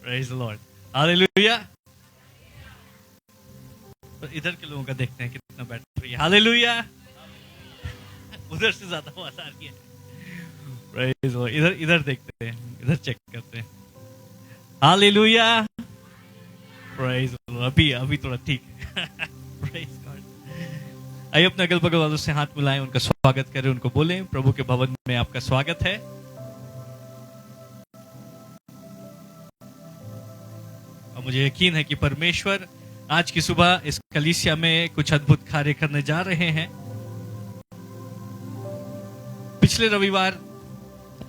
Praise the Lord, hallelujah. तो इधर के लोगों का देखते हैं कितना बैटरी है। हालेलुया। उधर से ज्यादा आवाज आ रही है। Praise Lord. इधर इधर देखते हैं, इधर चेक करते हैं। हालेलुया। Praise Lord. अभी अभी थोड़ा ठीक है। Praise God. आइए अपने अगल बगल वालों से हाथ मिलाएं, उनका स्वागत करें, उनको बोलें प्रभु के भवन में आपका स्वागत है। और मुझे यकीन है कि परमेश्वर आज की सुबह इस कलीसिया में कुछ अद्भुत कार्य करने जा रहे हैं। पिछले रविवार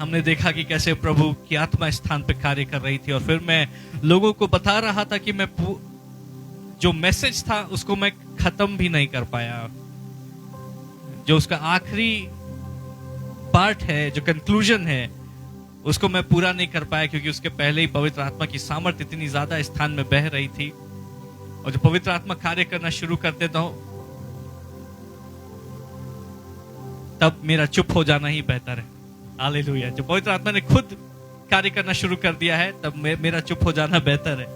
हमने देखा कि कैसे प्रभु की आत्मा स्थान पे कार्य कर रही थी, और फिर मैं लोगों को बता रहा था कि मैं जो मैसेज था उसको मैं खत्म भी नहीं कर पाया। जो उसका आखिरी पार्ट है, जो कंक्लूजन है, उसको मैं पूरा नहीं कर पाया, क्योंकि उसके पहले ही पवित्र आत्मा की सामर्थ इतनी ज्यादा स्थान में बह रही थी। और जब पवित्र आत्मा कार्य करना शुरू कर देता हूं, तब मेरा चुप हो जाना ही बेहतर है। हालेलुया। जब पवित्र आत्मा ने खुद कार्य करना शुरू कर दिया है, तब मेरा चुप हो जाना बेहतर है।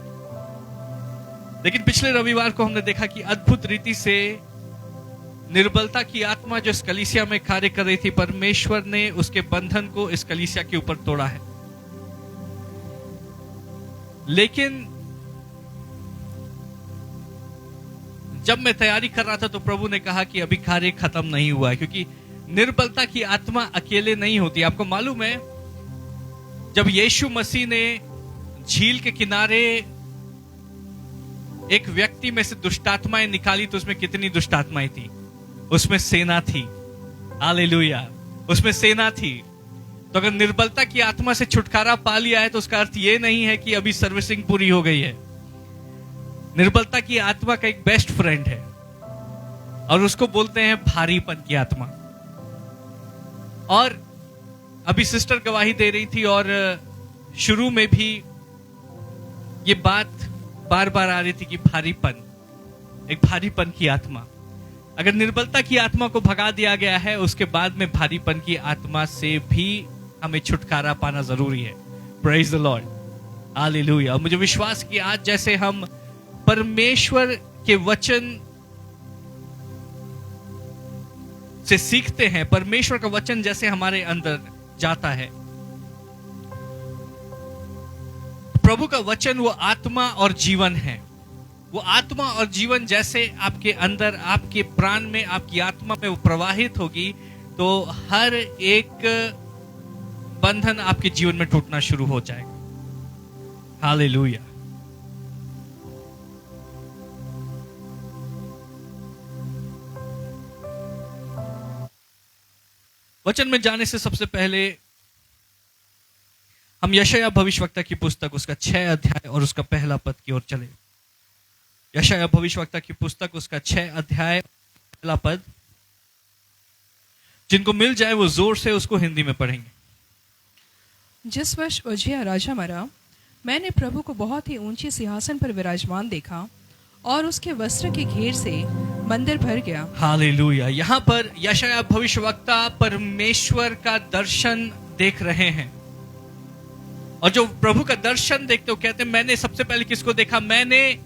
लेकिन पिछले रविवार को हमने देखा कि अद्भुत रीति से निर्बलता की आत्मा जो इस कलीसिया में कार्य कर रही थी, परमेश्वर ने उसके बंधन को इस कलीसिया के ऊपर तोड़ा है। लेकिन जब मैं तैयारी कर रहा था तो प्रभु ने कहा कि अभी कार्य खत्म नहीं हुआ है, क्योंकि निर्बलता की आत्मा अकेले नहीं होती। आपको मालूम है, जब यीशु मसीह ने झील के किनारे एक व्यक्ति में से दुष्टात्माएं निकाली, तो उसमें कितनी दुष्टात्माएं थी? उसमें सेना थी। हालेलुया। उसमें सेना थी। तो अगर निर्बलता की आत्मा से छुटकारा पा लिया है, तो उसका अर्थ यह नहीं है कि अभी सर्विसिंग पूरी हो गई है। निर्बलता की आत्मा का एक बेस्ट फ्रेंड है, और उसको बोलते हैं भारीपन की आत्मा। और अभी सिस्टर गवाही दे रही थी, और शुरू में भी ये बात बार बार आ रही थी कि भारीपन, एक भारीपन की आत्मा। अगर निर्बलता की आत्मा को भगा दिया गया है, उसके बाद में भारीपन की आत्मा से भी हमें छुटकारा पाना जरूरी है। Praise the Lord, hallelujah. और मुझे विश्वास कि आज जैसे हम परमेश्वर के वचन से सीखते हैं, परमेश्वर का वचन जैसे हमारे अंदर जाता है, प्रभु का वचन वो आत्मा और जीवन है। वो आत्मा और जीवन जैसे आपके अंदर, आपके प्राण में, आपकी आत्मा में वो प्रवाहित होगी, तो हर एक बंधन आपके जीवन में टूटना शुरू हो जाएगा। हालेलुया। वचन में जाने से सबसे पहले हम यशायाह भविष्यवक्ता की पुस्तक, उसका 6 अध्याय और उसका पहला पद की ओर चले। यशायाह भविष्यवक्ता की पुस्तक, उसका 6 अध्याय पहला पद। जिनको मिल जाए वो जोर से उसको हिंदी में पढ़ेंगे। जिस वर्ष उज्जियाह राजा मरा, मैंने प्रभु को बहुत ही ऊंचे सिंहासन पर विराजमान देखा, और उसके वस्त्र के घेर से मंदिर भर गया। हालेलुया। यहाँ पर यशायाह भविष्यवक्ता परमेश्वर का दर्शन देख रहे हैं, और जो प्रभु का दर्शन देखते हो कहते हैं, मैंने सबसे पहले किसको देखा? मैंने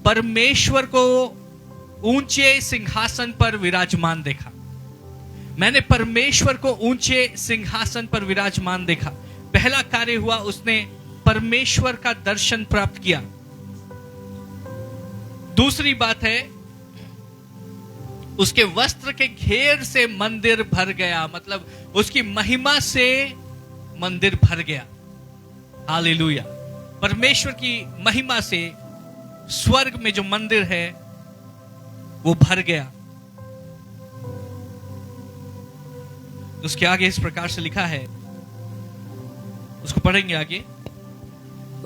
परमेश्वर को ऊंचे सिंहासन पर विराजमान देखा। मैंने परमेश्वर को ऊंचे सिंहासन पर विराजमान देखा। पहला कार्य हुआ, उसने परमेश्वर का दर्शन प्राप्त किया। दूसरी बात है, उसके वस्त्र के घेर से मंदिर भर गया, मतलब उसकी महिमा से मंदिर भर गया। हालेलुया। परमेश्वर की महिमा से स्वर्ग में जो मंदिर है वो भर गया। उसके आगे इस प्रकार से लिखा है, उसको पढ़ेंगे आगे।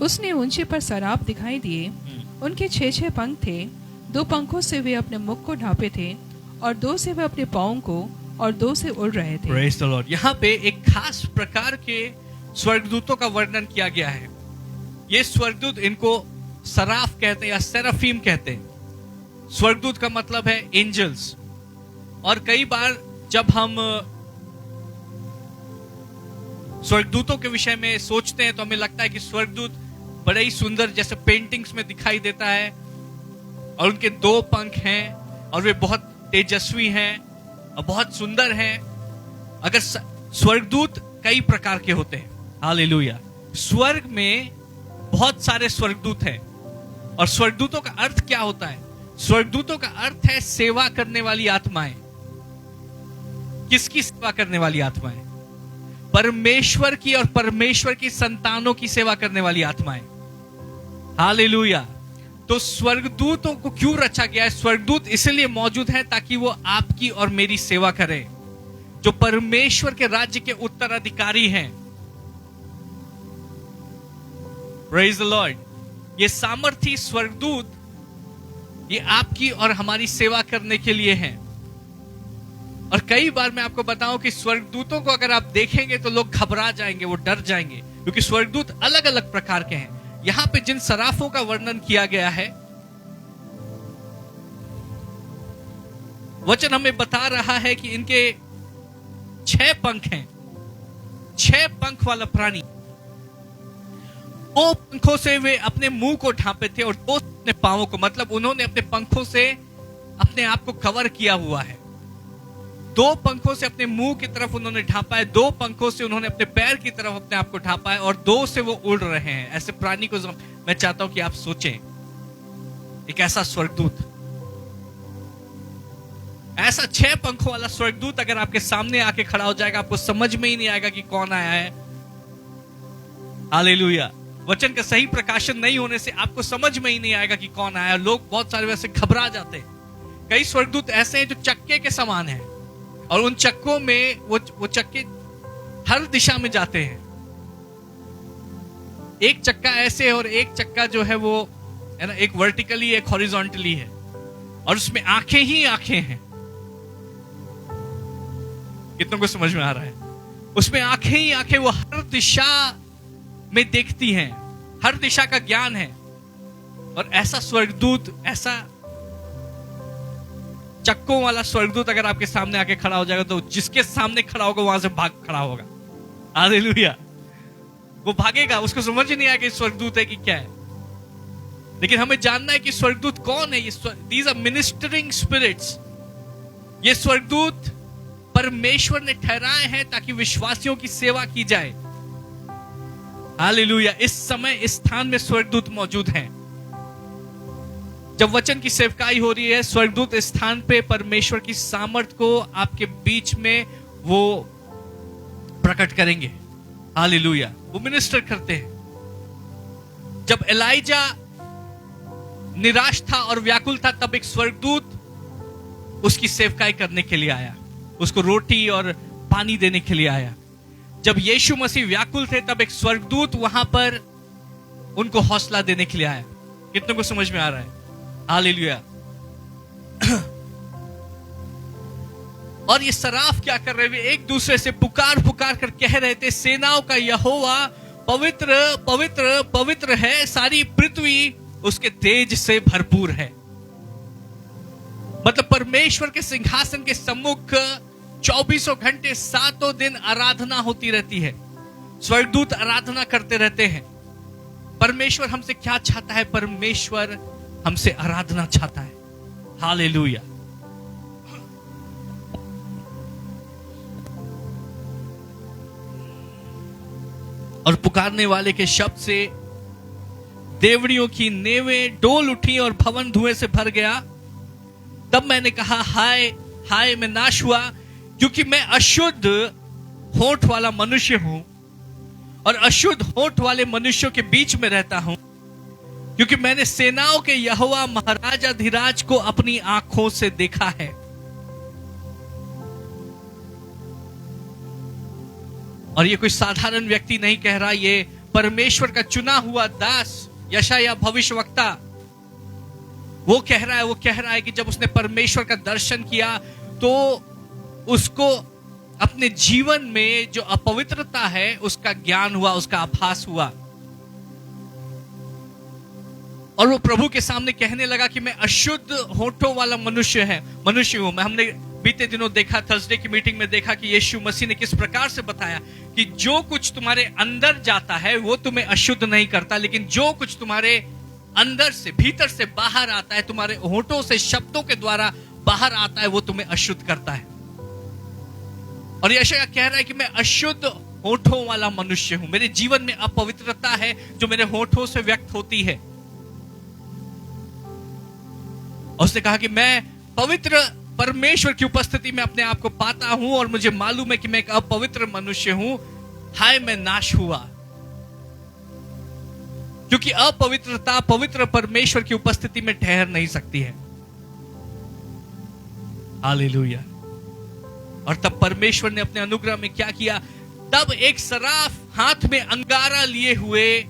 उसने ऊंचे पर सराप दिखाई दिए, उनके 6 पंख थे। 2 पंखों से वे अपने मुख को ढांपे थे, और 2 से वे अपने पांवों को, और 2 से उड़ रहे थे। Praise the Lord. यहाँ पे एक खास प्रकार के स्वर्गदूतों का वर्णन किया गया है। ये स्वर्गदूत, इनको सराफ कहते हैं या सेराफीम कहते हैं। स्वर्गदूत का मतलब है एंजल्स। और कई बार जब हम स्वर्गदूतों के विषय में सोचते हैं, तो हमें लगता है कि स्वर्गदूत बड़े ही सुंदर जैसे पेंटिंग्स में दिखाई देता है, और उनके 2 पंख हैं और वे बहुत तेजस्वी हैं और बहुत सुंदर हैं। अगर स्वर्गदूत कई प्रकार के होते हैं, हालेलुया। स्वर्ग में बहुत सारे स्वर्गदूत हैं। और स्वर्गदूतों का अर्थ क्या होता है? स्वर्गदूतों का अर्थ है सेवा करने वाली आत्माएं। किसकी सेवा करने वाली आत्माएं? परमेश्वर की और परमेश्वर की संतानों की सेवा करने वाली आत्माएं, हालेलुया। तो स्वर्गदूतों को क्यों रचा गया है? स्वर्गदूत इसलिए मौजूद है ताकि वो आपकी और मेरी सेवा करें, जो परमेश्वर के राज्य के उत्तराधिकारी हैं। Praise the Lord. ये सामर्थी स्वर्गदूत ये आपकी और हमारी सेवा करने के लिए हैं। और कई बार मैं आपको बताऊं कि स्वर्गदूतों को अगर आप देखेंगे तो लोग घबरा जाएंगे, वो डर जाएंगे, क्योंकि स्वर्गदूत अलग अलग प्रकार के हैं। यहां पे जिन सराफों का वर्णन किया गया है, वचन हमें बता रहा है कि इनके 6 पंख हैं। 6 पंख वाला प्राणी, 2 पंखों से वे अपने मुंह को ढांपे थे और 2 अपने पांवों को, मतलब उन्होंने अपने पंखों से अपने आप को कवर किया हुआ है। 2 पंखों से अपने मुंह की तरफ उन्होंने ढांपा है, 2 पंखों से उन्होंने अपने पैर की तरफ अपने आप को ढांपा है, और 2 से वो उड़ रहे हैं। ऐसे प्राणी को मैं चाहता हूं कि आप सोचें, एक ऐसा स्वर्गदूत, ऐसा 6 पंखों वाला स्वर्गदूत अगर आपके सामने आके खड़ा हो जाएगा, आपको समझ में ही नहीं आएगा कि कौन आया है। हालेलुया। वचन का सही प्रकाशन नहीं होने से आपको समझ में ही नहीं आएगा कि कौन आया। लोग बहुत सारे वैसे घबरा जाते हैं। कई स्वर्गदूत ऐसे हैं जो चक्के के समान हैं, और उन चक्कों में वो चक्के हर दिशा में जाते हैं। एक चक्का ऐसे है और एक चक्का जो है वो है ना, एक वर्टिकली एक हॉरिजॉन्टली है, और उसमें आंखें ही आंखें हैं। कितनों को समझ में आ रहा है? उसमें आंखें ही आंखें, वो हर दिशा में देखती हैं, हर दिशा का ज्ञान है। और ऐसा स्वर्गदूत, ऐसा चक्कों वाला स्वर्गदूत अगर आपके सामने आके खड़ा हो जाएगा, तो जिसके सामने खड़ा होगा वहां से भाग खड़ा होगा। हालेलुया। वो भागेगा, उसको समझ ही नहीं आएगा कि स्वर्गदूत है कि क्या है। लेकिन हमें जानना है कि स्वर्गदूत कौन है। These are ministering spirits. ये स्वर्गदूत परमेश्वर ने ठहराए हैं ताकि विश्वासियों की सेवा की जाए। हालेलुया। इस समय इस स्थान में स्वर्गदूत मौजूद हैं। जब वचन की सेवकाई हो रही है, स्वर्गदूत इस स्थान पे परमेश्वर की सामर्थ को आपके बीच में वो प्रकट करेंगे। हालेलुया। वो मिनिस्टर करते हैं। जब एलाइजा निराश था और व्याकुल था, तब एक स्वर्गदूत उसकी सेवकाई करने के लिए आया, उसको रोटी और पानी देने के लिए आया। जब यीशु मसीह व्याकुल थे, तब एक स्वर्गदूत वहां पर उनको हौसला देने के लिए आया। कितनों को समझ में आ रहा है? हालेलुया। और ये सराफ क्या कर रहे थे? एक दूसरे से पुकार पुकार कर कह रहे थे, सेनाओं का यहोवा पवित्र पवित्र पवित्र है, सारी पृथ्वी उसके तेज से भरपूर है। मतलब परमेश्वर के सिंहासन के सम्मुख 24 घंटे 7 दिन आराधना होती रहती है। स्वर्गदूत आराधना करते रहते हैं। परमेश्वर हमसे क्या चाहता है? परमेश्वर हमसे आराधना चाहता है। हालेलुया। और पुकारने वाले के शब्द से देवड़ियों की नेवें डोल उठी और भवन धुएं से भर गया। तब मैंने कहा, हाय हाय, मैं नाश हुआ, क्योंकि मैं अशुद्ध होंठ वाला मनुष्य हूं, और अशुद्ध होंठ वाले मनुष्यों के बीच में रहता हूं, क्योंकि मैंने सेनाओं के यहोवा महाराजा धीराज को अपनी आंखों से देखा है। और ये कोई साधारण व्यक्ति नहीं कह रहा, ये परमेश्वर का चुना हुआ दास यशायाह भविष्यवक्ता वो कह रहा है कि जब उसने परमेश्वर का दर्शन किया तो उसको अपने जीवन में जो अपवित्रता है उसका ज्ञान हुआ, उसका आभास हुआ, और वो प्रभु के सामने कहने लगा कि मैं अशुद्ध होठों वाला मनुष्य हूं। हमने बीते दिनों देखा, थर्सडे की मीटिंग में देखा कि यीशु मसीह ने किस प्रकार से बताया कि जो कुछ तुम्हारे अंदर जाता है वो तुम्हें अशुद्ध नहीं करता, लेकिन जो कुछ तुम्हारे अंदर से, भीतर से बाहर आता है, तुम्हारे होठों से, शब्दों के द्वारा बाहर आता है, वो तुम्हें अशुद्ध करता है। और यशायाह कह रहा है कि मैं अशुद्ध होठों वाला मनुष्य हूं, मेरे जीवन में अपवित्रता है जो मेरे होठों से व्यक्त होती है। और उसने कहा कि मैं पवित्र परमेश्वर की उपस्थिति में अपने आप को पाता हूं और मुझे मालूम है कि मैं एक अपवित्र मनुष्य हूं, हाय मैं नाश हुआ। क्योंकि अपवित्रता पवित्र परमेश्वर की उपस्थिति में ठहर नहीं सकती है। हालेलुया। और तब परमेश्वर ने अपने अनुग्रह में क्या किया, तब एक सराफ हाथ में अंगारा लिए हुए,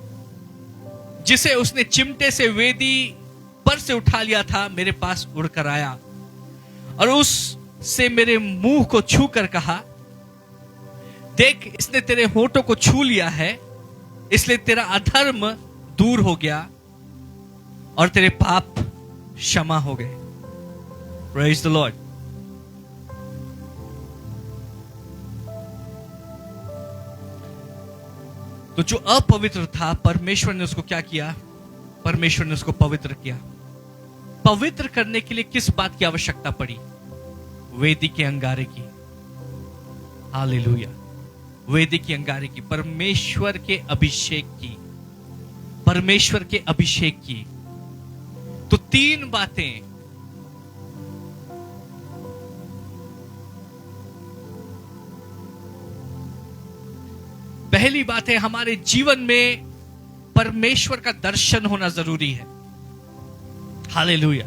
जिसे उसने चिमटे से वेदी पर से उठा लिया था, मेरे पास उड़कर आया और उससे मेरे मुंह को छू कर कहा, देख इसने तेरे होठों को छू लिया है, इसलिए तेरा अधर्म दूर हो गया और तेरे पाप क्षमा हो गए। Praise the Lord. तो जो अपवित्र था, परमेश्वर ने उसको क्या किया, परमेश्वर ने उसको पवित्र किया। पवित्र करने के लिए किस बात की आवश्यकता पड़ी? वेदी के अंगारे की। हालेलुया। वेदी के अंगारे की, परमेश्वर के अभिषेक की, परमेश्वर के अभिषेक की। तो तीन बातें, पहली बात है हमारे जीवन में परमेश्वर का दर्शन होना जरूरी है। हालेलुया।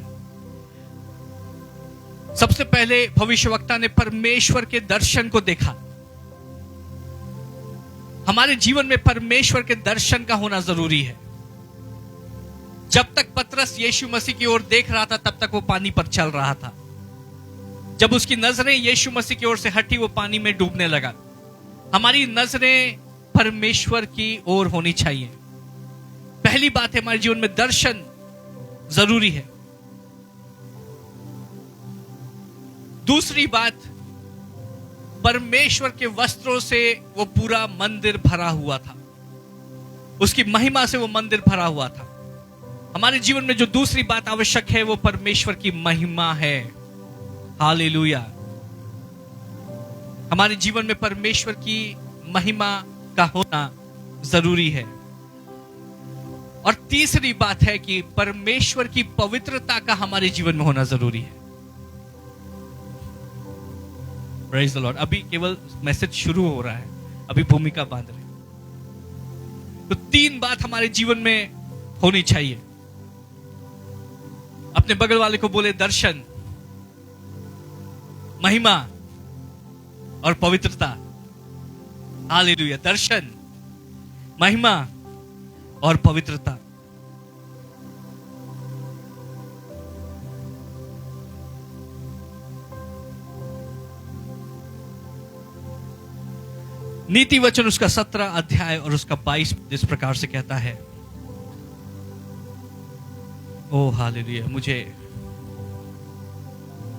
सबसे पहले भविष्यवक्ता ने परमेश्वर के दर्शन को देखा। हमारे जीवन में परमेश्वर के दर्शन का होना जरूरी है। जब तक पतरस यीशु मसीह की ओर देख रहा था, तब तक वो पानी पर चल रहा था। जब उसकी नजरें यीशु मसीह की ओर से हटी, वो पानी में डूबने लगा। हमारी नजरें परमेश्वर की ओर होनी चाहिए। पहली बात है, हमारे जीवन में दर्शन जरूरी है। दूसरी बात, परमेश्वर के वस्त्रों से वो पूरा मंदिर भरा हुआ था, उसकी महिमा से वो मंदिर भरा हुआ था। हमारे जीवन में जो दूसरी बात आवश्यक है, वो परमेश्वर की महिमा है। हालेलुया। हमारे जीवन में परमेश्वर की महिमा का होना जरूरी है। और तीसरी बात है कि परमेश्वर की पवित्रता का हमारे जीवन में होना जरूरी है। Praise the Lord. अभी केवल मैसेज शुरू हो रहा है, अभी भूमिका बांध रहे। तो तीन बात हमारे जीवन में होनी चाहिए। अपने बगल वाले को बोले, दर्शन, महिमा और पवित्रता। हालेलुया। दर्शन, महिमा और पवित्रता। नीति वचन उसका 17 अध्याय और उसका 22 इस प्रकार से कहता है। ओ हालेलुया। मुझे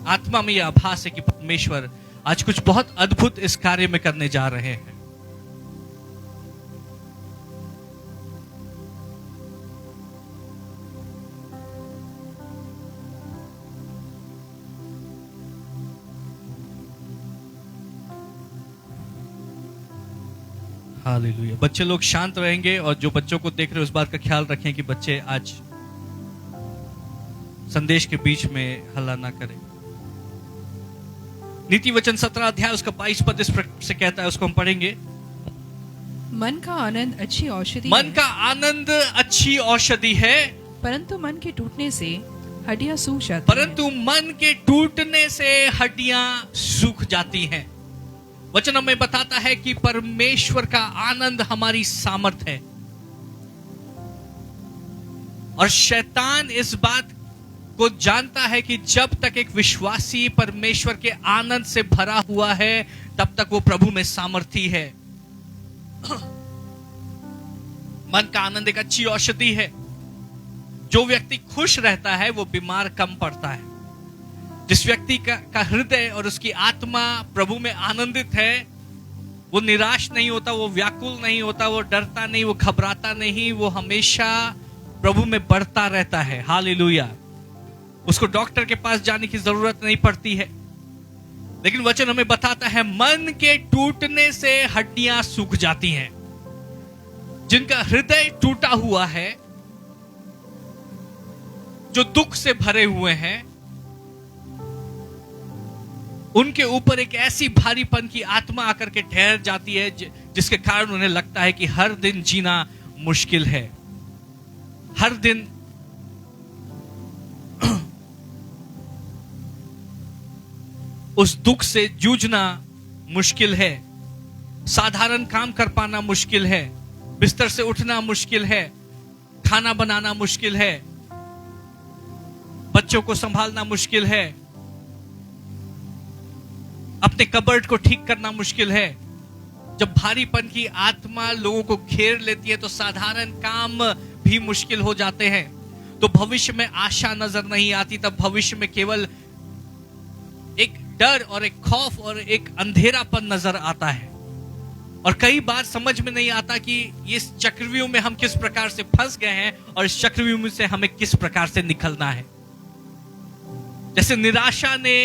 आत्मा में यह आभास है कि परमेश्वर आज कुछ बहुत अद्भुत इस कार्य में करने जा रहे हैं। हालेलुया। बच्चे लोग शांत रहेंगे और जो बच्चों को देख रहे हैं उस बात का ख्याल रखें कि बच्चे आज संदेश के बीच में हल्ला ना करें। नीति वचन 17 अध्याय उसका 22 पद इस प्रकार से कहता है, उसको हम पढ़ेंगे। मन का आनंद अच्छी औषधि मन है, का आनंद अच्छी औषधि है, परंतु मन के टूटने से हड्डियां सूख जाती हैं। परंतु मन के टूटने से हड्डियां सूख जाती हैं। वचन हमें बताता है कि परमेश्वर का आनंद हमारी सामर्थ है। और शैतान इस बात को जानता है कि जब तक एक विश्वासी परमेश्वर के आनंद से भरा हुआ है, तब तक वो प्रभु में सामर्थी है। मन का आनंद एक अच्छी औषधि है। जो व्यक्ति खुश रहता है वो बीमार कम पड़ता है। जिस व्यक्ति का हृदय और उसकी आत्मा प्रभु में आनंदित है, वो निराश नहीं होता, वो व्याकुल नहीं होता, वो डरता नहीं, वो घबराता नहीं, वो हमेशा प्रभु में बढ़ता रहता है। हालेलुया। उसको डॉक्टर के पास जाने की जरूरत नहीं पड़ती है। लेकिन वचन हमें बताता है मन के टूटने से हड्डियां सूख जाती हैं। जिनका हृदय टूटा हुआ है, जो दुख से भरे हुए हैं, उनके ऊपर एक ऐसी भारीपन की आत्मा आकर के ठहर जाती है जिसके कारण उन्हें लगता है कि हर दिन जीना मुश्किल है, हर दिन उस दुख से जूझना मुश्किल है, साधारण काम कर पाना मुश्किल है, बिस्तर से उठना मुश्किल है, खाना बनाना मुश्किल है, बच्चों को संभालना मुश्किल है, अपने कबर्ड को ठीक करना मुश्किल है। जब भारीपन की आत्मा लोगों को घेर लेती है तो साधारण काम भी मुश्किल हो जाते हैं। तो भविष्य में आशा नजर नहीं आती, तब भविष्य में केवल एक डर और एक खौफ और एक अंधेरापन नजर आता है। और कई बार समझ में नहीं आता कि इस चक्रव्यूह में हम किस प्रकार से फंस गए हैं और इस चक्रव्यूह से हमें किस प्रकार से निकलना है। जैसे निराशा ने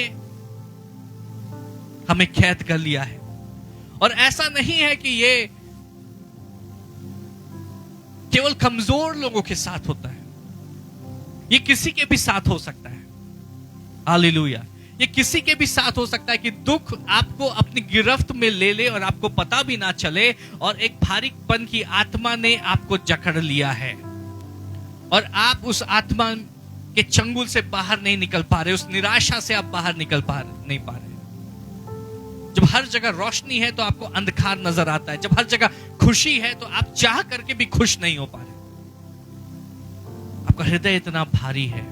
हमें कैद कर लिया है। और ऐसा नहीं है कि ये केवल कमजोर लोगों के साथ होता है, ये किसी के भी साथ हो सकता है। हालेलुया। ये किसी के भी साथ हो सकता है कि दुख आपको अपनी गिरफ्त में ले ले और आपको पता भी ना चले, और एक भारीपन की आत्मा ने आपको जकड़ लिया है और आप उस आत्मा के चंगुल से बाहर नहीं निकल पा रहे, उस निराशा से आप बाहर निकल नहीं पा रहे। जब हर जगह रोशनी है तो आपको अंधकार नजर आता है, जब हर जगह खुशी है तो आप चाह करके भी खुश नहीं हो पा रहे। आपका हृदय इतना भारी है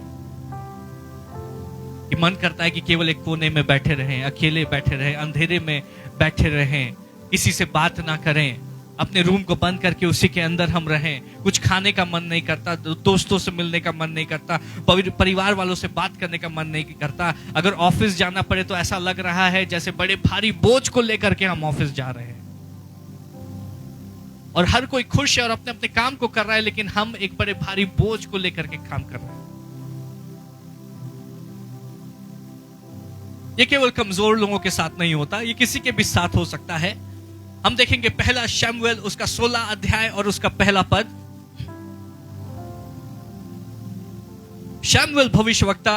कि मन करता है कि केवल एक कोने में बैठे रहें, अकेले बैठे रहें, अंधेरे में बैठे रहें, किसी से बात ना करें, अपने रूम को बंद करके उसी के अंदर हम रहें। कुछ खाने का मन नहीं करता, दोस्तों से मिलने का मन नहीं करता, परिवार वालों से बात करने का मन नहीं करता। अगर ऑफिस जाना पड़े तो ऐसा लग रहा है जैसे बड़े भारी बोझ को लेकर के हम ऑफिस जा रहे हैं। और हर कोई खुश है और अपने अपने काम को कर रहा है, लेकिन हम एक बड़े भारी बोझ को लेकर के काम कर रहे हैं। ये केवल कमजोर लोगों के साथ नहीं होता, ये किसी के भी साथ हो सकता है। हम देखेंगे पहला शमूएल उसका 16 अध्याय और उसका पहला पद। शमूएल भविष्यवक्ता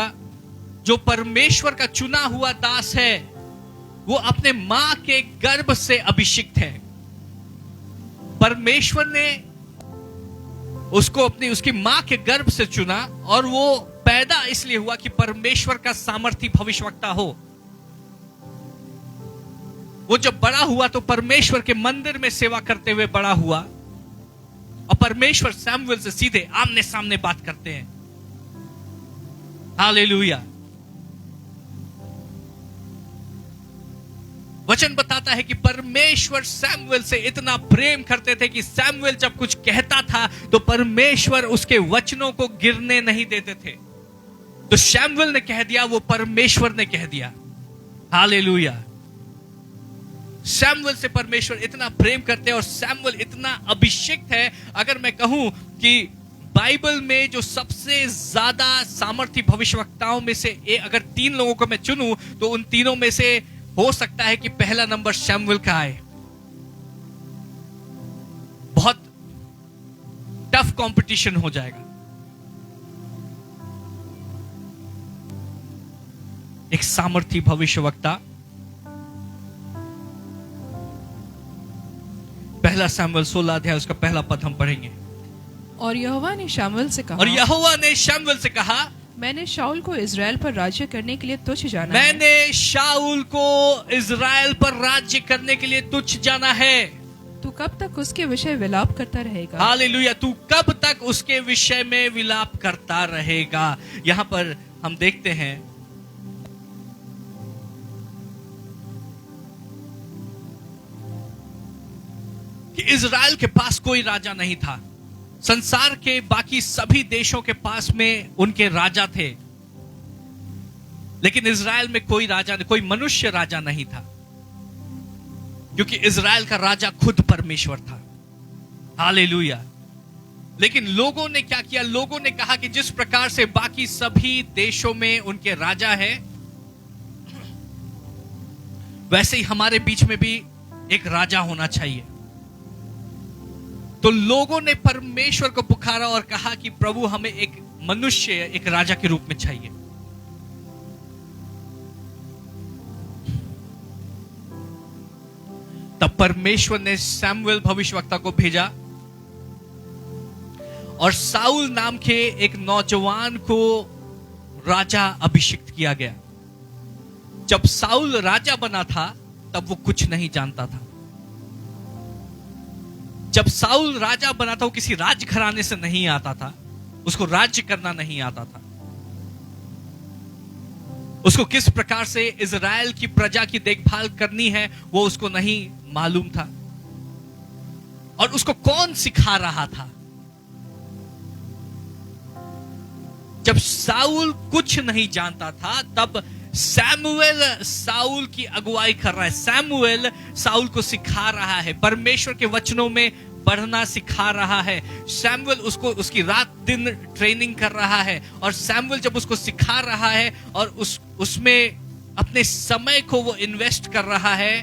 जो परमेश्वर का चुना हुआ दास है, वो अपने मां के गर्भ से अभिषिक्त है। परमेश्वर ने उसको उसकी मां के गर्भ से चुना और वो पैदा इसलिए हुआ कि परमेश्वर का सामर्थी भविष्यवक्ता हो। वो जब बड़ा हुआ तो परमेश्वर के मंदिर में सेवा करते हुए बड़ा हुआ, और परमेश्वर शमूएल से सीधे आमने सामने बात करते हैं। हालेलुया। वचन बताता है कि परमेश्वर शमूएल से इतना प्रेम करते थे कि शमूएल जब कुछ कहता था तो परमेश्वर उसके वचनों को गिरने नहीं देते थे। तो शमूएल ने कह दिया, वो परमेश्वर ने कह दिया। हालेलुया। शमूएल से परमेश्वर इतना प्रेम करते हैं और शमूएल इतना अभिषिक्त है। अगर मैं कहूं कि बाइबल में जो सबसे ज्यादा सामर्थी भविष्यवक्ताओं में से अगर 3 लोगों को मैं चुनूं तो उन तीनों में से हो सकता है कि पहला नंबर शमूएल का आए। बहुत टफ कंपटीशन हो जाएगा। एक सामर्थी भविष्यवक्ता। पहला शमूएल 16 अध्याय उसका पहला पद हम पढ़ेंगे। और यहोवा ने शमूएल से कहा, और यहोवा ने शमूएल से कहा, मैंने शाऊल को इज़राइल पर राज्य करने के लिए तुच्छ जाना है। मैंने शाऊल को इज़राइल पर राज्य करने के लिए तुच्छ जाना है। तू कब तक उसके विषय विलाप करता रहेगा? हालेलुया। तू कब तक उसके विषय में विलाप करता रहेगा। यहां पर हम देखते हैं कि इज़राइल के पास कोई राजा नहीं था। संसार के बाकी सभी देशों के पास में उनके राजा थे, लेकिन इज़राइल में कोई राजा, कोई मनुष्य राजा नहीं था, क्योंकि इज़राइल का राजा खुद परमेश्वर था। हालेलुया। लेकिन लोगों ने क्या किया? लोगों ने कहा कि जिस प्रकार से बाकी सभी देशों में उनके राजा है, वैसे ही हमारे बीच में भी एक राजा होना चाहिए। तो लोगों ने परमेश्वर को पुकारा और कहा कि प्रभु, हमें एक मनुष्य, एक राजा के रूप में चाहिए। तब परमेश्वर ने सैमुएल भविष्यवक्ता को भेजा और साउल नाम के एक नौजवान को राजा अभिषिक्त किया गया। जब साउल राजा बना था तब वो कुछ नहीं जानता था। जब साउल राजा बना था वो किसी राजघराने से नहीं आता था, उसको राज्य करना नहीं आता था। उसको किस प्रकार से इज़राइल की प्रजा की देखभाल करनी है वो उसको नहीं मालूम था। और उसको कौन सिखा रहा था? जब साउल कुछ नहीं जानता था तब सैमुएल साउल की अगुवाई कर रहा है। सैमुएल साउल को सिखा रहा है, परमेश्वर के वचनों में बढ़ना सिखा रहा है। सैमुएल उसको उसकी रात दिन ट्रेनिंग कर रहा है। और सैमुएल जब उसको सिखा रहा है और उसमें अपने समय को वो इन्वेस्ट कर रहा है,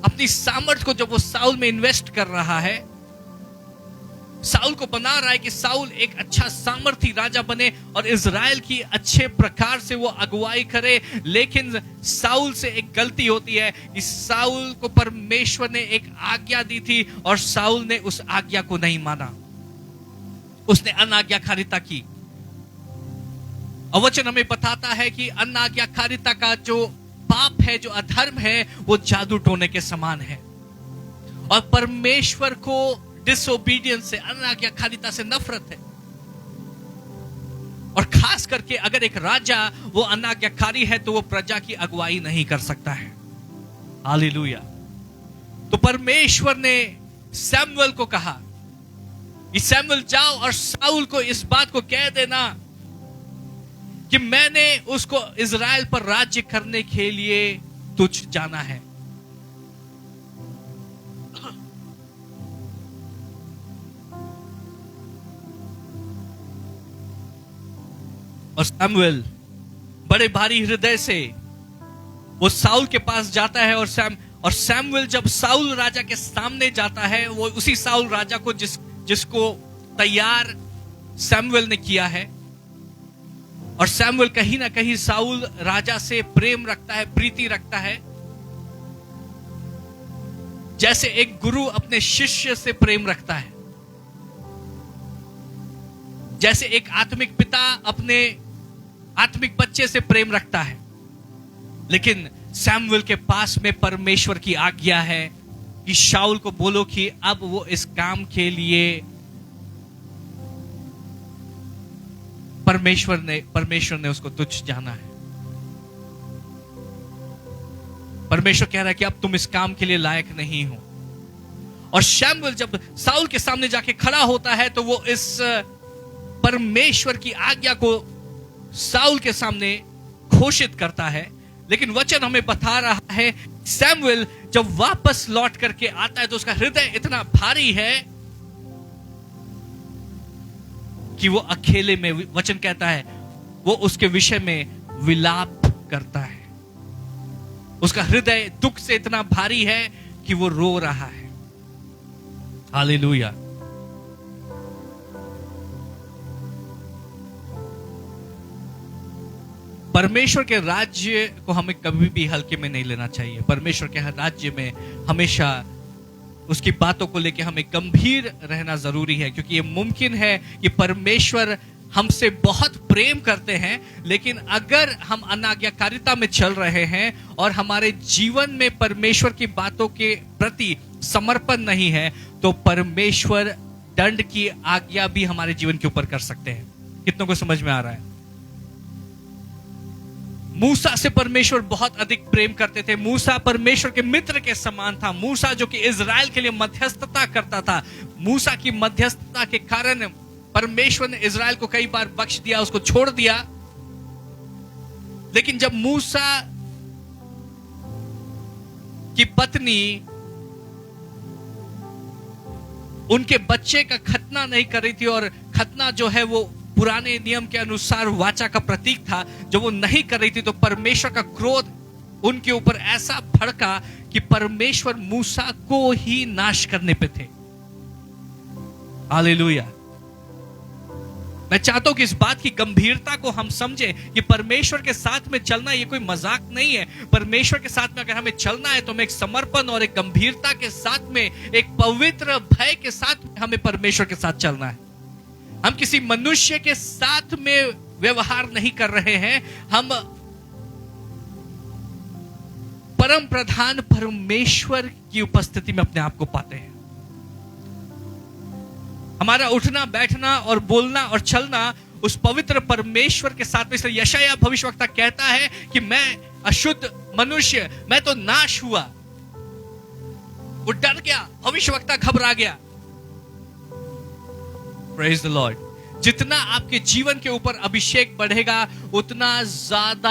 अपनी सामर्थ्य को जब वो साउल में इन्वेस्ट कर रहा है, साउल को बना रहा है कि साउल एक अच्छा सामर्थी राजा बने और इज़राइल की अच्छे प्रकार से वो अगुवाई करे। लेकिन साउल से एक गलती होती है कि साउल को परमेश्वर ने एक आज्ञा दी थी और साउल ने उस आज्ञा को नहीं माना, उसने अनाज्ञाकारिता की। और वचन हमें बताता है कि अनाज्ञाकारिता का जो पाप है, जो अधर्म है, वो जादू टोने के समान है। और परमेश्वर को डिसोबीडियंस से, अनाज्ञाकारिता से नफरत है। और खास करके अगर एक राजा वो अनाज्ञाकारी है तो वो प्रजा की अगुवाई नहीं कर सकता है। हालेलुया। तो परमेश्वर ने सैमुएल को कहा कि सैमुएल जाओ और साउल को इस बात को कह देना कि मैंने उसको इज़राइल पर राज्य करने के लिए तुझ जाना है। और सैमुएल बड़े भारी हृदय से वो साउल के पास जाता है। और सैमुएल जब साउल राजा के सामने जाता है, वो उसी साउल राजा को जिसको तैयार सैमुएल ने किया है। और सैमुएल कहीं ना कहीं साउल राजा से प्रेम रखता है, प्रीति रखता है, जैसे एक गुरु अपने शिष्य से प्रेम रखता है, जैसे एक आत्मिक पिता अपने आत्मिक बच्चे से प्रेम रखता है। लेकिन सैमुएल के पास में परमेश्वर की आज्ञा है कि शाऊल को बोलो कि अब वो इस काम के लिए परमेश्वर ने उसको तुच्छ जाना है। परमेश्वर कह रहा है कि अब तुम इस काम के लिए लायक नहीं हो। और शमूएल जब साउल के सामने जाके खड़ा होता है तो वो इस परमेश्वर की आज्ञा को साउल के सामने घोषित करता है। लेकिन वचन हमें बता रहा है शमूएल जब वापस लौट करके आता है तो उसका हृदय इतना भारी है कि वो अकेले में, वचन कहता है, वो उसके विषय में विलाप करता है। उसका हृदय दुख से इतना भारी है कि वो रो रहा है। हालेलुया। परमेश्वर के राज्य को हमें कभी भी हल्के में नहीं लेना चाहिए। परमेश्वर के राज्य में हमेशा उसकी बातों को लेकर हमें गंभीर रहना जरूरी है, क्योंकि ये मुमकिन है कि परमेश्वर हमसे बहुत प्रेम करते हैं, लेकिन अगर हम अनाज्ञाकारिता में चल रहे हैं और हमारे जीवन में परमेश्वर की बातों के प्रति समर्पण नहीं है तो परमेश्वर दंड की आज्ञा भी हमारे जीवन के ऊपर कर सकते हैं। कितनों को समझ में आ रहा है? मूसा से परमेश्वर बहुत अधिक प्रेम करते थे। मूसा परमेश्वर के मित्र के समान था। मूसा जो कि इज़राइल के लिए मध्यस्थता करता था। मूसा की मध्यस्थता के कारण परमेश्वर ने इज़राइल को कई बार बख्श दिया, उसको छोड़ दिया। लेकिन जब मूसा की पत्नी उनके बच्चे का खतना नहीं कर रही थी, और खतना जो है वो पुराने नियम के अनुसार वाचा का प्रतीक था, जो वो नहीं कर रही थी, तो परमेश्वर का क्रोध उनके ऊपर ऐसा भड़का कि परमेश्वर मूसा को ही नाश करने पे थे। हालेलुया। मैं चाहता हूं कि इस बात की गंभीरता को हम समझें कि परमेश्वर के साथ में चलना ये कोई मजाक नहीं है। परमेश्वर के साथ में अगर हमें चलना है तो हमें एक समर्पण और एक गंभीरता के साथ में, एक पवित्र भय के साथ हमें परमेश्वर के साथ चलना है। हम किसी मनुष्य के साथ में व्यवहार नहीं कर रहे हैं, हम परम प्रधान परमेश्वर की उपस्थिति में अपने आप को पाते हैं। हमारा उठना, बैठना और बोलना और चलना उस पवित्र परमेश्वर के साथ में। इसलिए यशायाह भविष्यवक्ता कहता है कि मैं अशुद्ध मनुष्य, मैं तो नाश हुआ। वो डर गया, भविष्यवक्ता घबरा गया। Praise the Lord. जितना आपके जीवन के ऊपर अभिषेक बढ़ेगा, उतना ज्यादा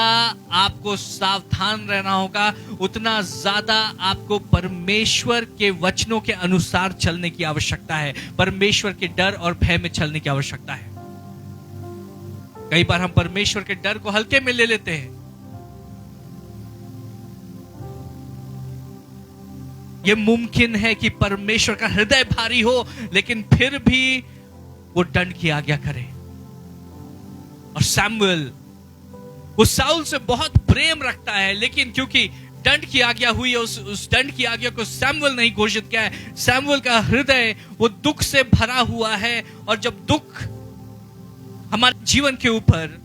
आपको सावधान रहना होगा, उतना ज्यादा आपको परमेश्वर के वचनों के अनुसार चलने की आवश्यकता है, परमेश्वर के डर और भय में चलने की आवश्यकता है। कई बार हम परमेश्वर के डर को हल्के में ले लेते हैं। यह मुमकिन है कि परमेश्वर का हृदय भारी हो, लेकिन फिर भी वो दंड की आज्ञा करे। और सैमुएल वो साउल से बहुत प्रेम रखता है, लेकिन क्योंकि दंड की आज्ञा हुई है, उस दंड की आज्ञा को सैमुएल नहीं घोषित किया है। सैमुएल का हृदय वो दुख से भरा हुआ है, और जब दुख हमारे जीवन के ऊपर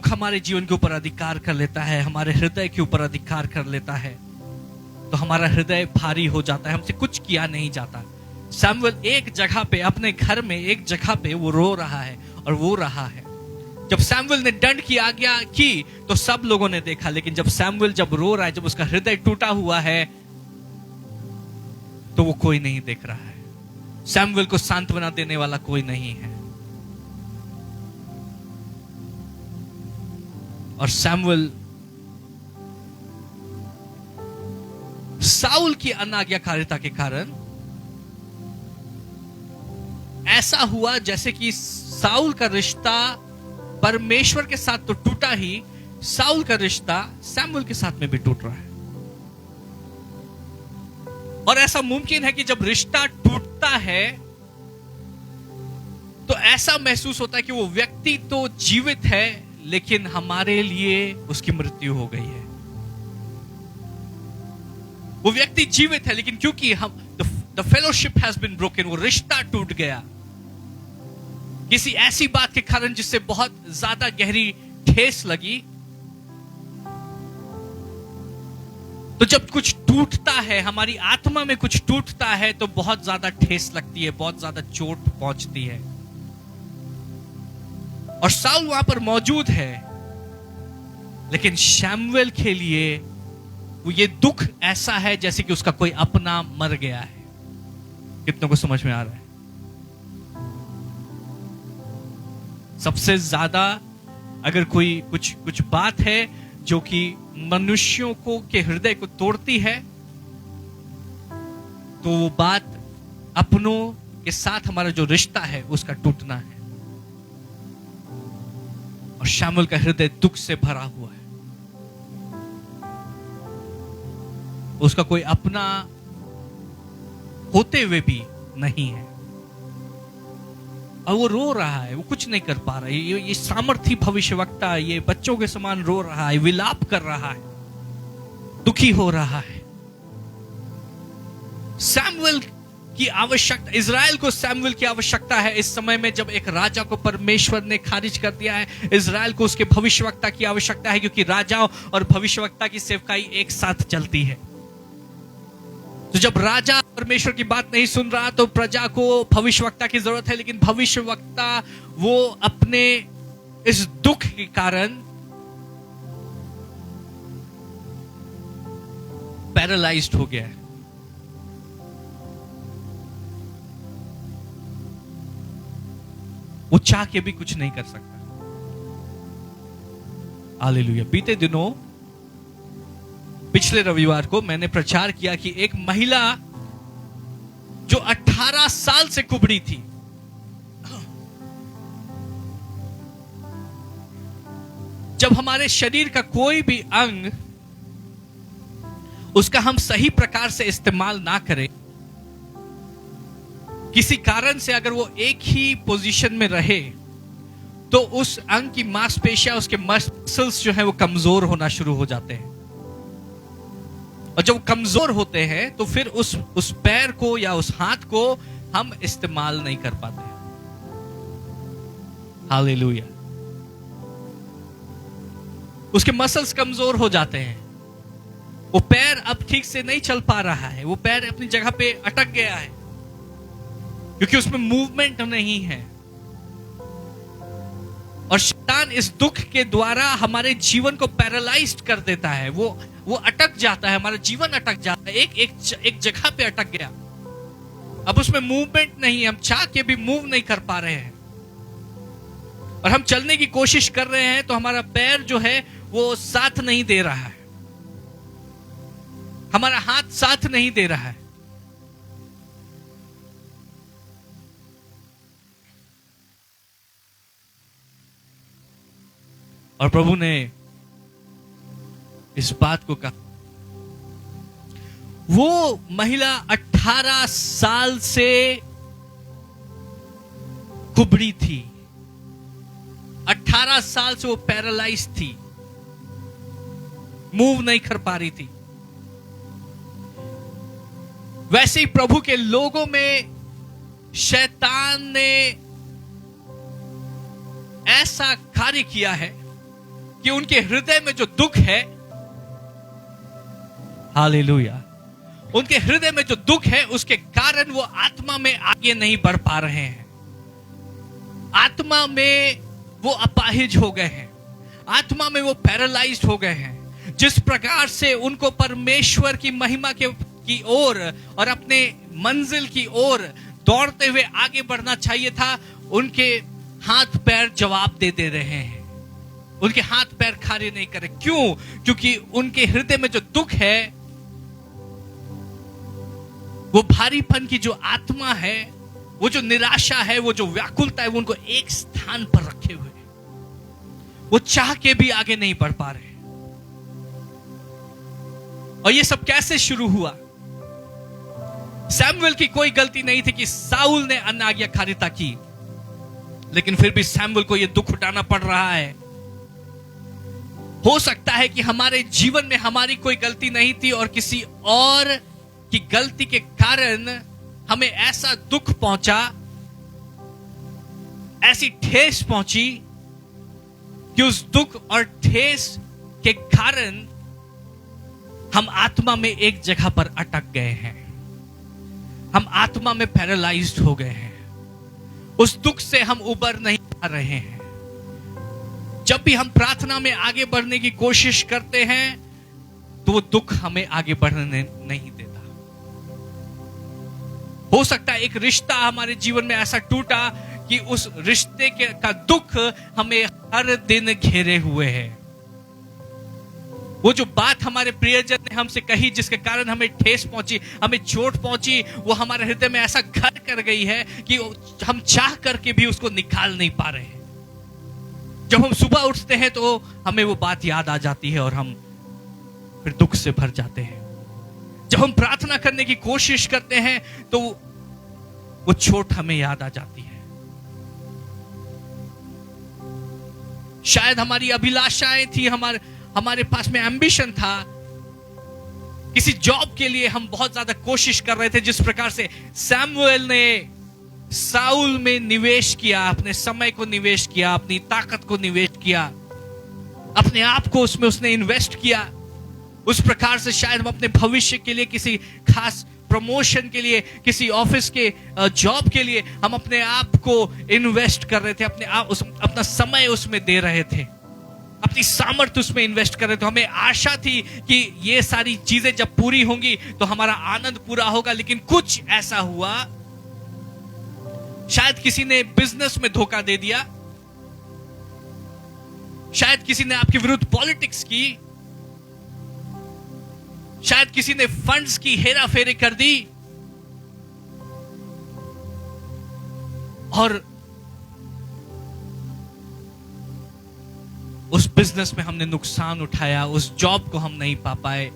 हमारे जीवन के ऊपर अधिकार कर लेता है, हमारे हृदय के ऊपर अधिकार कर लेता है, तो हमारा हृदय भारी हो जाता है, हमसे कुछ किया नहीं जाता। सैमुएल एक जगह पे, अपने घर में एक जगह पे वो रो रहा है और वो रहा है। जब सैमुएल ने दंड की आज्ञा की तो सब लोगों ने देखा, लेकिन जब सैमुएल जब रो रहा है, जब उसका हृदय टूटा हुआ है, तो वो कोई नहीं देख रहा है। सैमुएल को सांत्वना देने वाला कोई नहीं है। और सैमुएल साउल की अनाज्ञाकारिता के कारण ऐसा हुआ जैसे कि साउल का रिश्ता परमेश्वर के साथ तो टूटा ही, साउल का रिश्ता सैमुएल के साथ में भी टूट रहा है। और ऐसा मुमकिन है कि जब रिश्ता टूटता है तो ऐसा महसूस होता है कि वो व्यक्ति तो जीवित है, लेकिन हमारे लिए उसकी मृत्यु हो गई है। वो व्यक्ति जीवित है, लेकिन क्योंकि हम the fellowship has been broken, वो रिश्ता टूट गया किसी ऐसी बात के कारण जिससे बहुत ज्यादा गहरी ठेस लगी। तो जब कुछ टूटता है, हमारी आत्मा में कुछ टूटता है, तो बहुत ज्यादा ठेस लगती है, बहुत ज्यादा चोट पहुंचती है। और साउल वहां पर मौजूद है, लेकिन शैमुएल के लिए वो ये दुख ऐसा है जैसे कि उसका कोई अपना मर गया है। कितनों को समझ में आ रहा है? सबसे ज्यादा अगर कोई कुछ बात है जो कि मनुष्यों को के हृदय को तोड़ती है, तो वो बात अपनों के साथ हमारा जो रिश्ता है उसका टूटना है। और शैमुएल का हृदय दुख से भरा हुआ है। उसका कोई अपना होते हुए भी नहीं है, और वो रो रहा है, वो कुछ नहीं कर पा रहा है। ये सामर्थी भविष्यवक्ता ये बच्चों के समान रो रहा है, विलाप कर रहा है, दुखी हो रहा है। सैमुएल की आवश्यकता, इजराइल को सैमुएल की आवश्यकता है इस समय में, जब एक राजा को परमेश्वर ने खारिज कर दिया है। इजराइल को उसके भविष्यवक्ता की आवश्यकता है, क्योंकि राजाओं और भविष्यवक्ता की सेवकाई एक साथ चलती है। तो जब राजा परमेश्वर की बात नहीं सुन रहा, तो प्रजा को भविष्यवक्ता की जरूरत है। लेकिन भविष्यवक्ता वो अपने इस दुख के कारण पैरालाइज्ड हो गया है। वो चाह के भी कुछ नहीं कर सकता। हालेलुया। बीते दिनों पिछले रविवार को मैंने प्रचार किया कि एक महिला जो 18 साल से कुबड़ी थी, जब हमारे शरीर का कोई भी अंग उसका हम सही प्रकार से इस्तेमाल ना करें, किसी कारण से अगर वो एक ही पोजीशन में रहे, तो उस अंग की मांसपेशियां, उसके मसल्स जो है वो कमजोर होना शुरू हो जाते हैं। और जब कमजोर होते हैं तो फिर उस पैर को या उस हाथ को हम इस्तेमाल नहीं कर पाते। हालेलुया। उसके मसल्स कमजोर हो जाते हैं, वो पैर अब ठीक से नहीं चल पा रहा है, वो पैर अपनी जगह पे अटक गया है क्योंकि उसमें मूवमेंट नहीं है। और शैतान इस दुख के द्वारा हमारे जीवन को पैरालाइज्ड कर देता है। वो अटक जाता है, हमारा जीवन अटक जाता है, एक जगह पे अटक गया। अब उसमें मूवमेंट नहीं है, हम चाह के भी मूव नहीं कर पा रहे हैं। और हम चलने की कोशिश कर रहे हैं तो हमारा पैर जो है वो साथ नहीं दे रहा है, हमारा हाथ साथ नहीं दे रहा है। और प्रभु ने इस बात को कहा। वो महिला 18 साल से कुबड़ी थी, 18 साल से वो पैरालाइज थी, मूव नहीं कर पा रही थी। वैसे ही प्रभु के लोगों में शैतान ने ऐसा कार्य किया है कि उनके हृदय में जो दुख है, हालेलुया, उनके हृदय में जो दुख है उसके कारण वो आत्मा में आगे नहीं बढ़ पा रहे हैं। आत्मा में वो अपाहिज हो गए हैं, आत्मा में वो पैरालाइज्ड हो गए हैं। जिस प्रकार से उनको परमेश्वर की महिमा की ओर और अपने मंजिल की ओर दौड़ते हुए आगे बढ़ना चाहिए था, उनके हाथ पैर जवाब दे रहे हैं, उनके हाथ पैर कार्य नहीं कर रहे। क्यों? क्योंकि उनके हृदय में जो दुख है, वो भारीपन की जो आत्मा है, वो जो निराशा है, वो जो व्याकुलता है, वो उनको एक स्थान पर रखे हुए है। वो चाह के भी आगे नहीं बढ़ पा रहे। और ये सब कैसे शुरू हुआ? सैमुएल की कोई गलती नहीं थी कि साउल ने अनाज्ञाकारिता की, लेकिन फिर भी सैमुएल को यह दुख उठाना पड़ रहा है। हो सकता है कि हमारे जीवन में हमारी कोई गलती नहीं थी और किसी और की गलती के कारण हमें ऐसा दुख पहुंचा, ऐसी ठेस पहुंची कि उस दुख और ठेस के कारण हम आत्मा में एक जगह पर अटक गए हैं, हम आत्मा में पैरालाइज्ड हो गए हैं। उस दुख से हम उबर नहीं पा रहे हैं। जब भी हम प्रार्थना में आगे बढ़ने की कोशिश करते हैं तो वो दुख हमें आगे बढ़ने नहीं देता। हो सकता है एक रिश्ता हमारे जीवन में ऐसा टूटा कि उस रिश्ते का दुख हमें हर दिन घेरे हुए है। वो जो बात हमारे प्रियजन ने हमसे कही, जिसके कारण हमें ठेस पहुंची, हमें चोट पहुंची, वो हमारे हृदय में ऐसा घर कर गई है कि हम चाह करके भी उसको निकाल नहीं पा रहे हैं। जब हम सुबह उठते हैं तो हमें वो बात याद आ जाती है और हम फिर दुख से भर जाते हैं। जब हम प्रार्थना करने की कोशिश करते हैं तो वो चोट हमें याद आ जाती है। शायद हमारी अभिलाषाएं थी, हमारे पास में एम्बिशन था, किसी जॉब के लिए हम बहुत ज्यादा कोशिश कर रहे थे। जिस प्रकार से सैमुएल ने साउल में निवेश किया, अपने समय को निवेश किया, अपनी ताकत को निवेश किया, अपने आप को उसमें उसने इन्वेस्ट किया, उस प्रकार से शायद हम अपने भविष्य के लिए, किसी खास प्रमोशन के लिए, किसी ऑफिस के जॉब के लिए हम अपने आप को इन्वेस्ट कर रहे थे, अपना समय उसमें दे रहे थे, अपनी सामर्थ्य उसमें इन्वेस्ट कर रहे थे। हमें आशा थी कि ये सारी चीजें जब पूरी होंगी तो हमारा आनंद पूरा होगा। लेकिन कुछ ऐसा हुआ शायद किसी ने बिजनेस में धोखा दे दिया, शायद किसी ने आपके विरुद्ध पॉलिटिक्स की, शायद किसी ने फंड्स की हेरा फेरी कर दी और उस बिजनेस में हमने नुकसान उठाया, उस जॉब को हम नहीं पा पाए,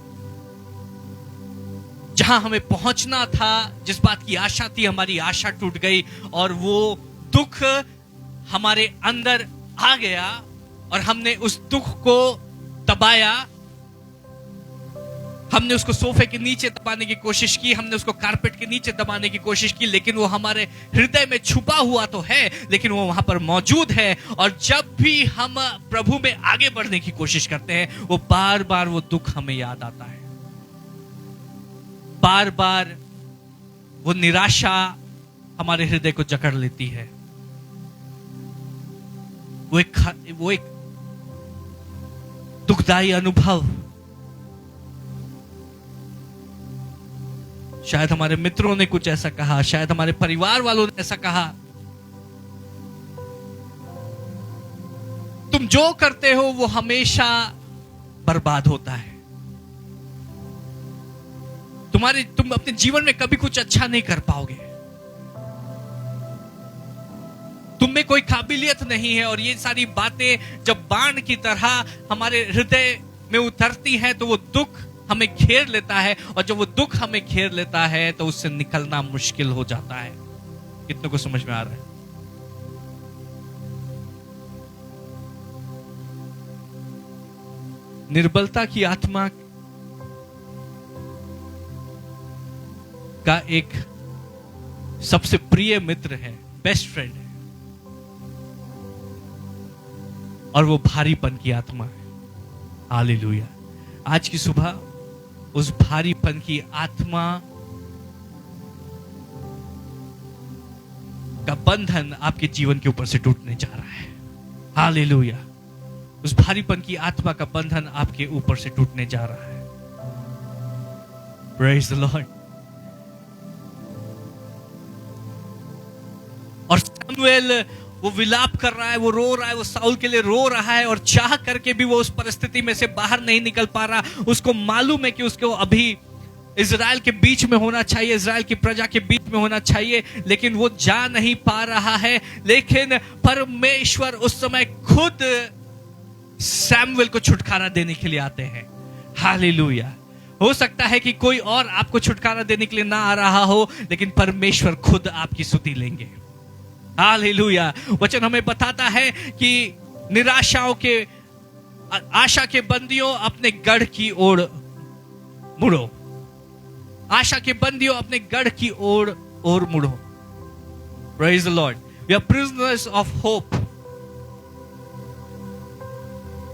जहां हमें पहुंचना था, जिस बात की आशा थी, हमारी आशा टूट गई और वो दुख हमारे अंदर आ गया और हमने उस दुख को दबाया। हमने उसको सोफे के नीचे दबाने की कोशिश की, हमने उसको कारपेट के नीचे दबाने की कोशिश की, लेकिन वो हमारे हृदय में छुपा हुआ तो है, लेकिन वो वहां पर मौजूद है। और जब भी हम प्रभु में आगे बढ़ने की कोशिश करते हैं, वो बार बार वो दुख हमें याद आता है, बार बार वो निराशा हमारे हृदय को जकड़ लेती है। वो एक दुखदाई अनुभव। शायद हमारे मित्रों ने कुछ ऐसा कहा, शायद हमारे परिवार वालों ने ऐसा कहा, तुम जो करते हो वो हमेशा बर्बाद होता है, तुम अपने जीवन में कभी कुछ अच्छा नहीं कर पाओगे, तुम में कोई काबिलियत नहीं है। और ये सारी बातें जब बाण की तरह हमारे हृदय में उतरती हैं तो वो दुख हमें घेर लेता है, और जब वो दुख हमें घेर लेता है तो उससे निकलना मुश्किल हो जाता है। कितनों को समझ में आ रहा है? निर्बलता की आत्मा का एक सबसे प्रिय मित्र है, बेस्ट फ्रेंड है, और वो भारीपन की आत्मा है। हालेलुया। आज की सुबह उस भारीपन की आत्मा का बंधन आपके जीवन के ऊपर से टूटने जा रहा है। हालेलुया। उस भारीपन की आत्मा का बंधन आपके ऊपर से टूटने जा रहा है। Praise the Lord. और शमूएल वो विलाप कर रहा है, वो रो रहा है, वो साउल के लिए रो रहा है, और चाह करके भी वो उस परिस्थिति में से बाहर नहीं निकल पा रहा। उसको मालूम है कि उसको अभी इजराइल के बीच में होना चाहिए, इजराइल की प्रजा के बीच में होना चाहिए, लेकिन वो जा नहीं पा रहा है। लेकिन परमेश्वर उस समय खुद सैमुएल को छुटकारा देने के लिए आते हैं। हालेलुया। हो सकता है कि कोई और आपको छुटकारा देने के लिए ना आ रहा हो, लेकिन परमेश्वर खुद आपकी स्तुति लेंगे। हालेलुया। वचन हमें बताता है कि निराशाओं के, आशा के बंदियों अपने गढ़ की ओर मुड़ो। आशा के बंदियों अपने गढ़ की ओर मुड़ो। Praise the Lord. We are prisoners of hope.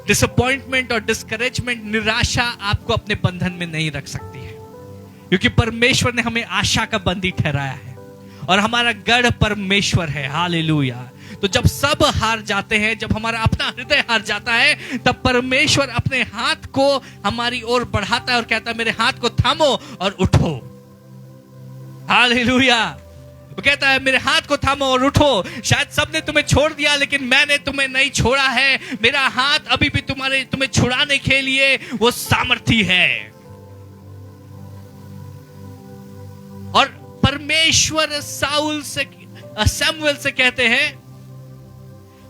Disappointment और डिस्करेजमेंट, निराशा आपको अपने बंधन में नहीं रख सकती है, क्योंकि परमेश्वर ने हमें आशा का बंदी ठहराया है और हमारा गढ़ परमेश्वर है। हालेलुया। तो जब सब हार जाते हैं, जब हमारा अपना हृदय हार जाता है, तब परमेश्वर अपने हाथ को हमारी ओर बढ़ाता है और कहता है, मेरे हाथ को थामो और उठो। हालेलुया। वो कहता है, मेरे हाथ को थामो और उठो। शायद सबने तुम्हें छोड़ दिया, लेकिन मैंने तुम्हें नहीं छोड़ा है। मेरा हाथ अभी भी तुम्हें छुड़ाने के लिए वो सामर्थी है। और परमेश्वर सैमुएल से कहते हैं,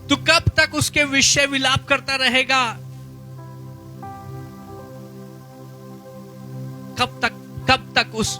तू कब तक उसके विषय विलाप करता रहेगा? कब तक उस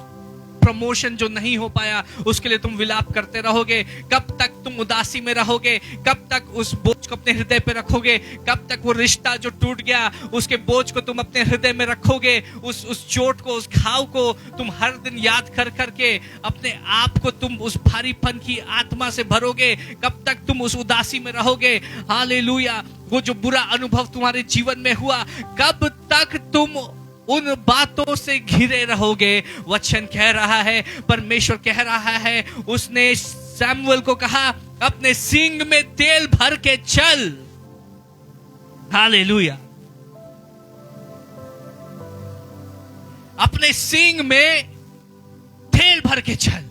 प्रमोशन जो नहीं हो पाया उसके लिए तुम विलाप करते रहोगे? कब तक तुम उदासी में रहोगे? कब तक उस बोझ को अपने हृदय पे रखोगे? कब तक वो रिश्ता जो टूट गया उसके बोझ को तुम अपने हृदय में रखोगे? उस चोट को, उस घाव को तुम हर दिन याद कर करके अपने आप को तुम उस भारीपन की आत्मा से भरोगे? कब तक तुम उस उदासी में रहोगे? हालेलुया। वो जो बुरा अनुभव तुम्हारे जीवन में हुआ, कब तक तुम उन बातों से घिरे रहोगे? वचन कह रहा है, परमेश्वर कह रहा है, उसने सैमुएल को कहा, अपने सींग में तेल भर के चल। हालेलुया। अपने सींग में तेल भर के चल।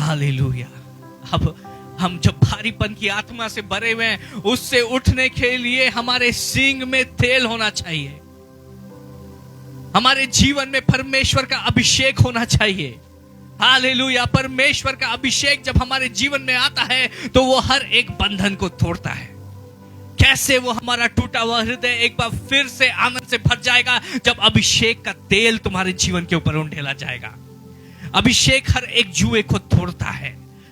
हालेलुया। अब हम जब भारीपन की आत्मा से भरे हुए हैं, उससे उठने के लिए हमारे सींग में तेल होना चाहिए। हमारे जीवन में परमेश्वर का अभिषेक होना चाहिए। हालेलुया। परमेश्वर का अभिषेक जब हमारे जीवन में आता है तो वो हर एक बंधन को तोड़ता है। कैसे वो हमारा टूटा हुआ हृदय एक बार फिर से आनंद से भर जाएगा जब अभिषेक का तेल तुम्हारे जीवन के ऊपर उंडेला जाएगा। अभिषेक हर एक जुए को तोड़ता है।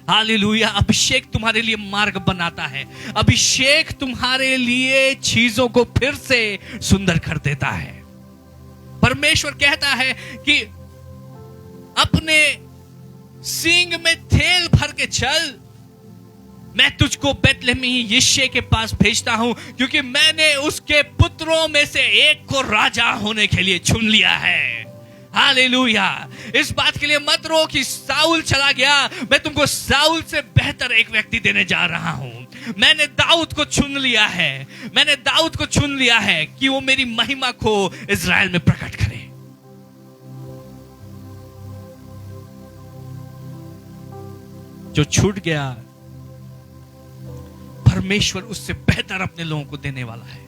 हालेलुया। अभिषेक तुम्हारे लिए मार्ग बनाता है। अभिषेक तुम्हारे लिए चीजों को फिर से सुंदर कर देता है। परमेश्वर कहता है कि अपने सींग में तेल भर के चल, मैं तुझको बेतलेहमी यिशै के पास भेजता हूं, क्योंकि मैंने उसके पुत्रों में से एक को राजा होने के लिए चुन लिया है। हालेलुया। इस बात के लिए मत रो कि साउल चला गया, मैं तुमको साउल से बेहतर एक व्यक्ति देने जा रहा हूं। मैंने दाऊद को चुन लिया है। मैंने दाऊद को चुन लिया है कि वो मेरी महिमा को इज़राइल में प्रकट करे। जो छूट गया, परमेश्वर उससे बेहतर अपने लोगों को देने वाला है।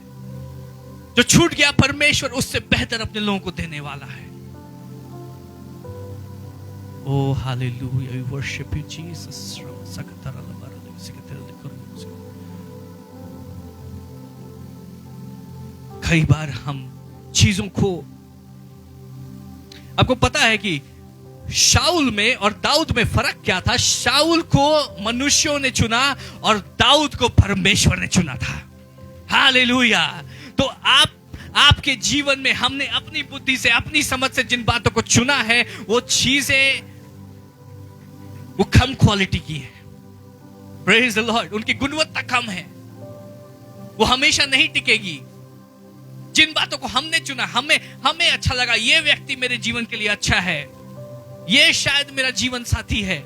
जो छूट गया, परमेश्वर उससे बेहतर अपने लोगों को देने वाला है। Oh, hallelujah. We worship you, Jesus. कई बार हम चीजों को, आपको पता है कि शाऊल में और दाऊद में फर्क क्या था? शाऊल को मनुष्यों ने चुना और दाऊद को परमेश्वर ने चुना था। हालेलुया। तो आपके जीवन में हमने अपनी बुद्धि से, अपनी समझ से जिन बातों को चुना है, वो चीजें वो कम क्वालिटी की है। Praise the Lord. उनकी गुणवत्ता कम है, वो हमेशा नहीं टिकेगी। जिन बातों को हमने चुना, हमें अच्छा लगा, ये व्यक्ति मेरे जीवन के लिए अच्छा है, ये शायद मेरा जीवन साथी है,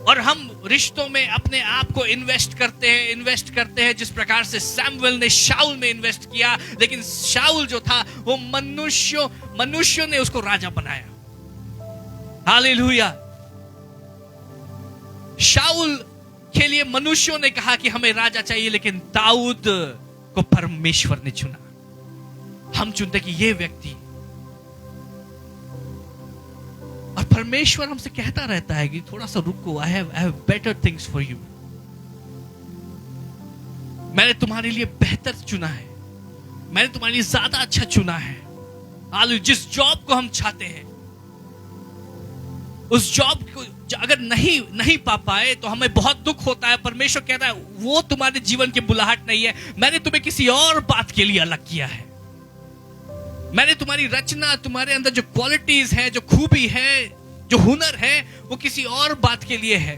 और हम रिश्तों में अपने आप को इन्वेस्ट करते हैं जिस प्रकार से सैमुएल ने शाऊल में इन्वेस्ट किया। लेकिन शाऊल जो था वो मनुष्यों ने उसको राजा बनाया। हालेलुया। शाऊल के लिए मनुष्यों ने कहा कि हमें राजा चाहिए, लेकिन दाऊद को परमेश्वर ने चुना। हम चुनते कि ये व्यक्ति, और परमेश्वर हमसे कहता रहता है कि थोड़ा सा रुको, I have better things for you. मैंने तुम्हारे लिए बेहतर चुना है, मैंने तुम्हारे लिए ज्यादा अच्छा चुना है। हालेलुया। जिस जॉब को हम चाहते हैं, उस जॉब को अगर नहीं पा पाए तो हमें बहुत दुख होता है। परमेश्वर कहता है वो तुम्हारे जीवन की बुलाहट नहीं है, मैंने तुम्हें किसी और बात के लिए अलग किया है। मैंने तुम्हारी रचना, तुम्हारे अंदर जो क्वालिटीज है, जो खूबी है, जो हुनर है, वो किसी और बात के लिए है।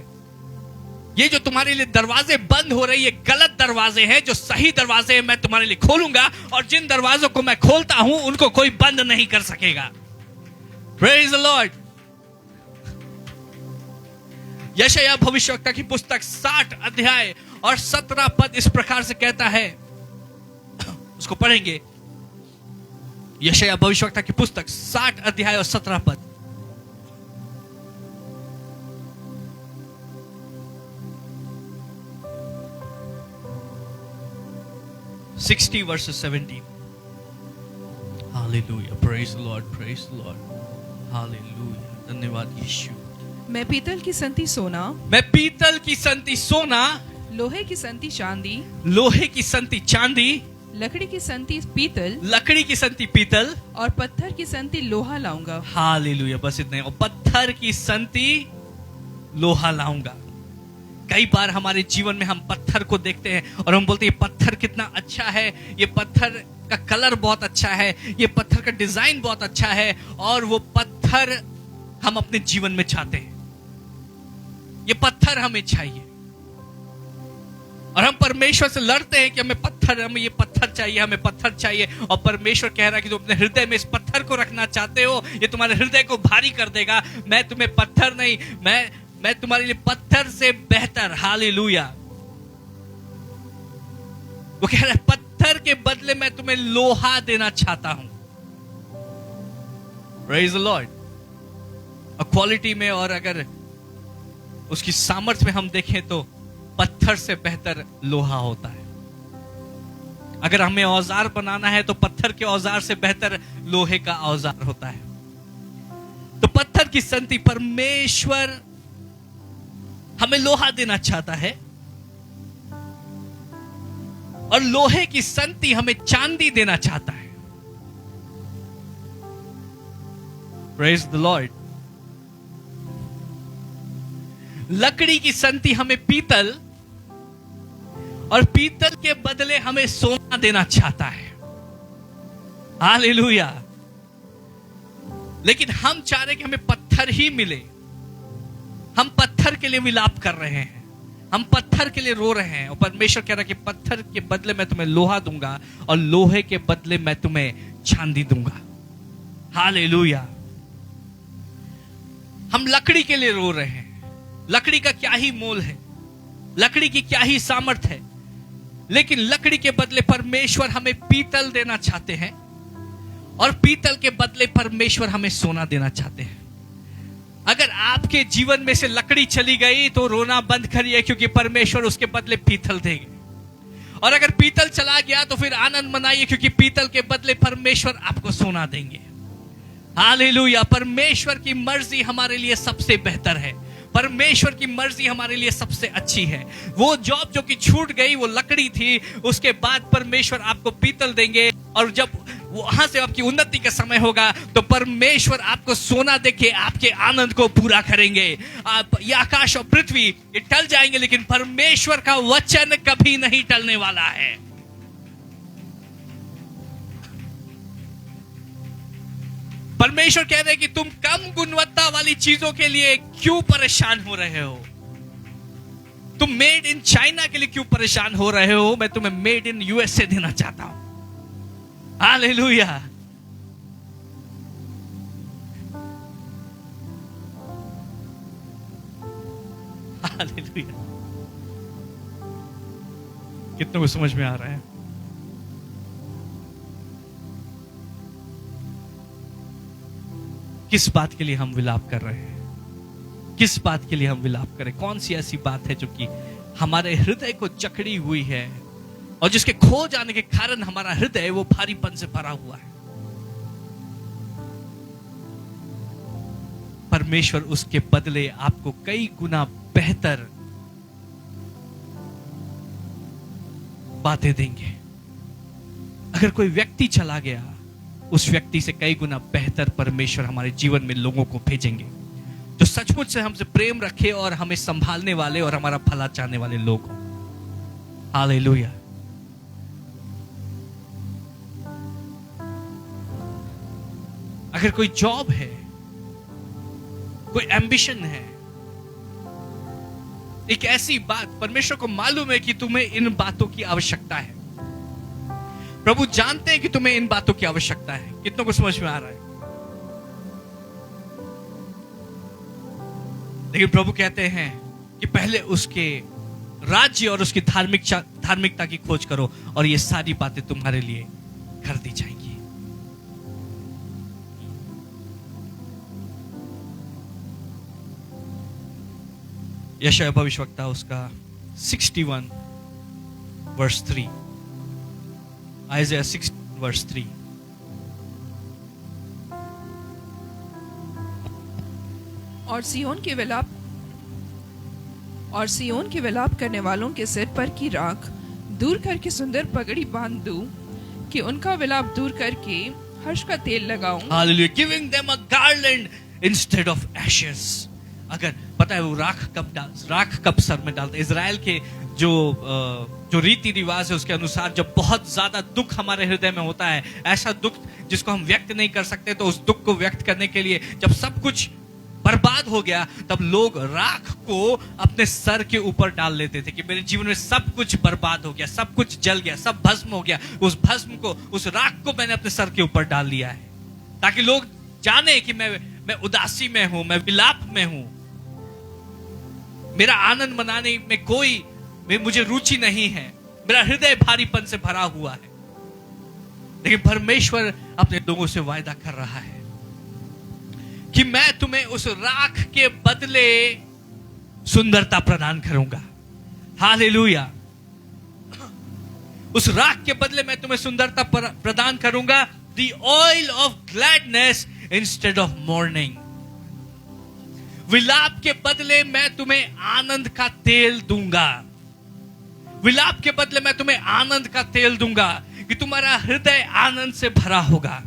ये जो तुम्हारे लिए दरवाजे बंद हो रहे, ये गलत दरवाजे हैं। जो सही दरवाजे हैं मैं तुम्हारे लिए खोलूंगा, और जिन दरवाजों को मैं खोलता हूं उनको कोई बंद नहीं कर सकेगा। Praise the Lord. यशायाह भविष्यवक्ता की पुस्तक 60 अध्याय और 17 पद इस प्रकार से कहता है, उसको पढ़ेंगे। यशायाह भविष्यवक्ता की पुस्तक 60 अध्याय और 17 पद। verses 17. Hallelujah. Praise the Lord. Praise the Lord. Hallelujah. धन्यवाद यीशु। मैं पीतल की संति सोना, मैं पीतल की संति सोना, लोहे की संति चांदी, लोहे की संति चांदी, लकड़ी की संति पीतल, लकड़ी की संति पीतल, और पत्थर की संति लोहा लाऊंगा। हालेलुया। बस इतने। और पत्थर की संति लोहा लाऊंगा। कई बार हमारे जीवन में हम पत्थर को देखते हैं और हम बोलते हैं ये पत्थर कितना अच्छा है, ये पत्थर का कलर बहुत अच्छा है, ये पत्थर का डिजाइन बहुत अच्छा है, और वो पत्थर हम अपने जीवन में चाहते हैं। ये पत्थर हमें चाहिए, और हम परमेश्वर से लड़ते हैं कि हमें ये पत्थर चाहिए, हमें पत्थर चाहिए। और परमेश्वर कह रहा है कि तुम अपने हृदय में इस पत्थर को रखना चाहते हो, ये तुम्हारे हृदय को भारी कर देगा। मैं तुम्हें पत्थर नहीं, मैं तुम्हारे लिए पत्थर से बेहतर, हालेलुया। वो कह रहा है पत्थर के बदले मैं तुम्हें लोहा देना चाहता हूं। Praise the Lord. और क्वालिटी में और अगर उसकी सामर्थ्य में हम देखें तो पत्थर से बेहतर लोहा होता है। अगर हमें औजार बनाना है तो पत्थर के औजार से बेहतर लोहे का औजार होता है। तो पत्थर की संति परमेश्वर हमें लोहा देना चाहता है और लोहे की संति हमें चांदी देना चाहता है। Praise the Lord. लकड़ी की संति हमें पीतल और पीतल के बदले हमें सोना देना चाहता है। हालेलुया। लेकिन हम चाह रहे कि हमें पत्थर ही मिले। हम पत्थर के लिए विलाप कर रहे हैं, हम पत्थर के लिए रो रहे हैं, और परमेश्वर कह रहा है कि पत्थर के बदले मैं तुम्हें लोहा दूंगा और लोहे के बदले मैं तुम्हें चांदी दूंगा। हालेलुया। हम लकड़ी के लिए रो रहे हैं। लकड़ी का क्या ही मोल है, लकड़ी की क्या ही सामर्थ्य है, लेकिन लकड़ी के बदले परमेश्वर हमें पीतल देना चाहते हैं और पीतल के बदले परमेश्वर हमें सोना देना चाहते हैं। अगर आपके जीवन में से लकड़ी चली गई तो रोना बंद करिए, क्योंकि परमेश्वर उसके बदले पीतल देंगे। और अगर पीतल चला गया तो फिर आनंद मनाइए, क्योंकि पीतल के बदले परमेश्वर आपको सोना देंगे। हालेलुया। परमेश्वर की मर्जी हमारे लिए सबसे बेहतर है। परमेश्वर की मर्जी हमारे लिए सबसे अच्छी है। वो जॉब जो कि छूट गई वो लकड़ी थी, उसके बाद परमेश्वर आपको पीतल देंगे, और जब वहां से आपकी उन्नति का समय होगा तो परमेश्वर आपको सोना देके आपके आनंद को पूरा करेंगे। ये आकाश और पृथ्वी ये टल जाएंगे, लेकिन परमेश्वर का वचन कभी नहीं टलने वाला है। परमेश्वर कह रहे हैं कि तुम कम गुणवत्ता वाली चीजों के लिए क्यों परेशान हो रहे हो? तुम मेड इन चाइना के लिए क्यों परेशान हो रहे हो? मैं तुम्हें मेड इन यूएसए देना चाहता हूं। हालेलुया। हालेलुया। कितनों को समझ में आ रहा है? किस बात के लिए हम विलाप कर रहे हैं? किस बात के लिए हम विलाप करें? कौन सी ऐसी बात है जो कि हमारे हृदय को जकड़ी हुई है और जिसके खो जाने के कारण हमारा हृदय वो भारीपन से भरा हुआ है? परमेश्वर उसके बदले आपको कई गुना बेहतर बातें देंगे। अगर कोई व्यक्ति चला गया, उस व्यक्ति से कई गुना बेहतर परमेश्वर हमारे जीवन में लोगों को भेजेंगे जो सचमुच से हमसे प्रेम रखे और हमें संभालने वाले और हमारा भला चाहने वाले लोग हों। हालेलुया। अगर कोई जॉब है, कोई एम्बिशन है, एक ऐसी बात, परमेश्वर को मालूम है कि तुम्हें इन बातों की आवश्यकता है। प्रभु जानते हैं कि तुम्हें इन बातों की आवश्यकता है। कितनों को समझ में आ रहा है? लेकिन प्रभु कहते हैं कि पहले उसके राज्य और उसकी धार्मिकता की खोज करो और ये सारी बातें तुम्हारे लिए कर दी जाएंगी। यशायाह भविष्यवक्ता उसका 61 वर्स 3, Isaiah 6 verse 3। और सियोन के विलाप करने वालों के सिर पर की राख दूर करके सुंदर पगड़ी बांध दूं, कि उनका विलाप दूर करके हर्ष का तेल लगाऊं। Hallelujah, giving them a garland instead of ashes। अगर पता है वो राख कब सर में डालते? इजराइल के जो रीति रिवाज है उसके अनुसार जब बहुत ज्यादा दुख हमारे हृदय में होता है, ऐसा दुख जिसको हम व्यक्त नहीं कर सकते, तो उस दुख को व्यक्त करने के लिए जब सब कुछ बर्बाद हो गया तब लोग राख को अपने सर के ऊपर डाल लेते थे कि मेरे जीवन में सब कुछ बर्बाद हो गया, सब कुछ जल गया, सब भस्म हो गया। उस भस्म को, उस राख को मैंने अपने सर के ऊपर डाल लिया है, ताकि लोग जाने कि मैं उदासी में हूं, मैं विलाप में हूं, मेरा आनंद मनाने में मुझे रुचि नहीं है, मेरा हृदय भारीपन से भरा हुआ है। लेकिन परमेश्वर अपने लोगों से वायदा कर रहा है कि मैं तुम्हें उस राख के बदले सुंदरता प्रदान करूंगा। हालेलुया। उस राख के बदले मैं तुम्हें सुंदरता प्रदान करूंगा। The oil of gladness instead of mourning. विलाप के बदले मैं तुम्हें आनंद का तेल दूंगा। विलाप के बदले मैं तुम्हें आनंद का तेल दूंगा कि तुम्हारा हृदय आनंद से भरा होगा।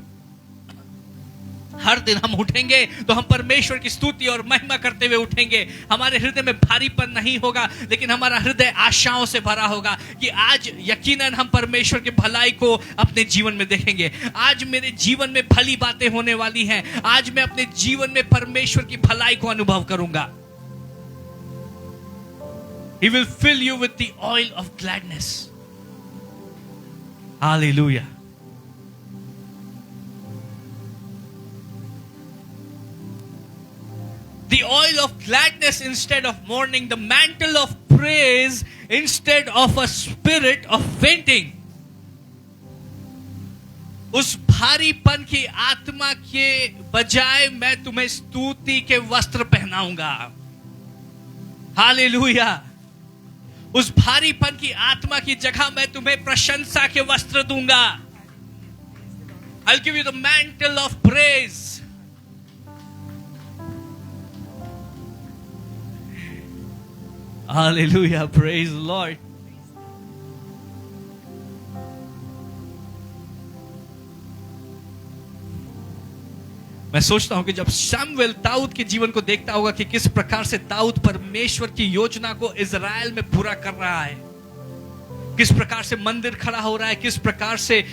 हर दिन हम उठेंगे तो हम परमेश्वर की स्तुति और महिमा करते हुए उठेंगे। हमारे हृदय में भारीपन नहीं होगा, लेकिन हमारा हृदय आशाओं से भरा होगा कि आज यकीनन हम परमेश्वर की भलाई को अपने जीवन में देखेंगे। आज मेरे जीवन में भली बातें होने वाली हैं। आज मैं अपने जीवन में परमेश्वर की भलाई को अनुभव करूंगा। He will fill you with the oil of gladness. Hallelujah. The oil of gladness instead of mourning, the mantle of praise instead of a spirit of fainting. उस भारीपन की आत्मा के बजाय मैं तुम्हें स्तुति के वस्त्र पहनाऊंगा। हालेलुया। उस भारीपन की आत्मा की जगह मैं तुम्हें प्रशंसा के वस्त्र दूंगा। I'll give you the mantle of praise. Hallelujah, praise the Lord. मैं सोचता हूं कि जब शमूएल दाऊद के जीवन को देखता होगा कि किस प्रकार से दाऊद परमेश्वर की योजना को इज़राइल में पूरा कर रहा है, किस प्रकार से मंदिर खड़ा हो रहा है, किस प्रकार से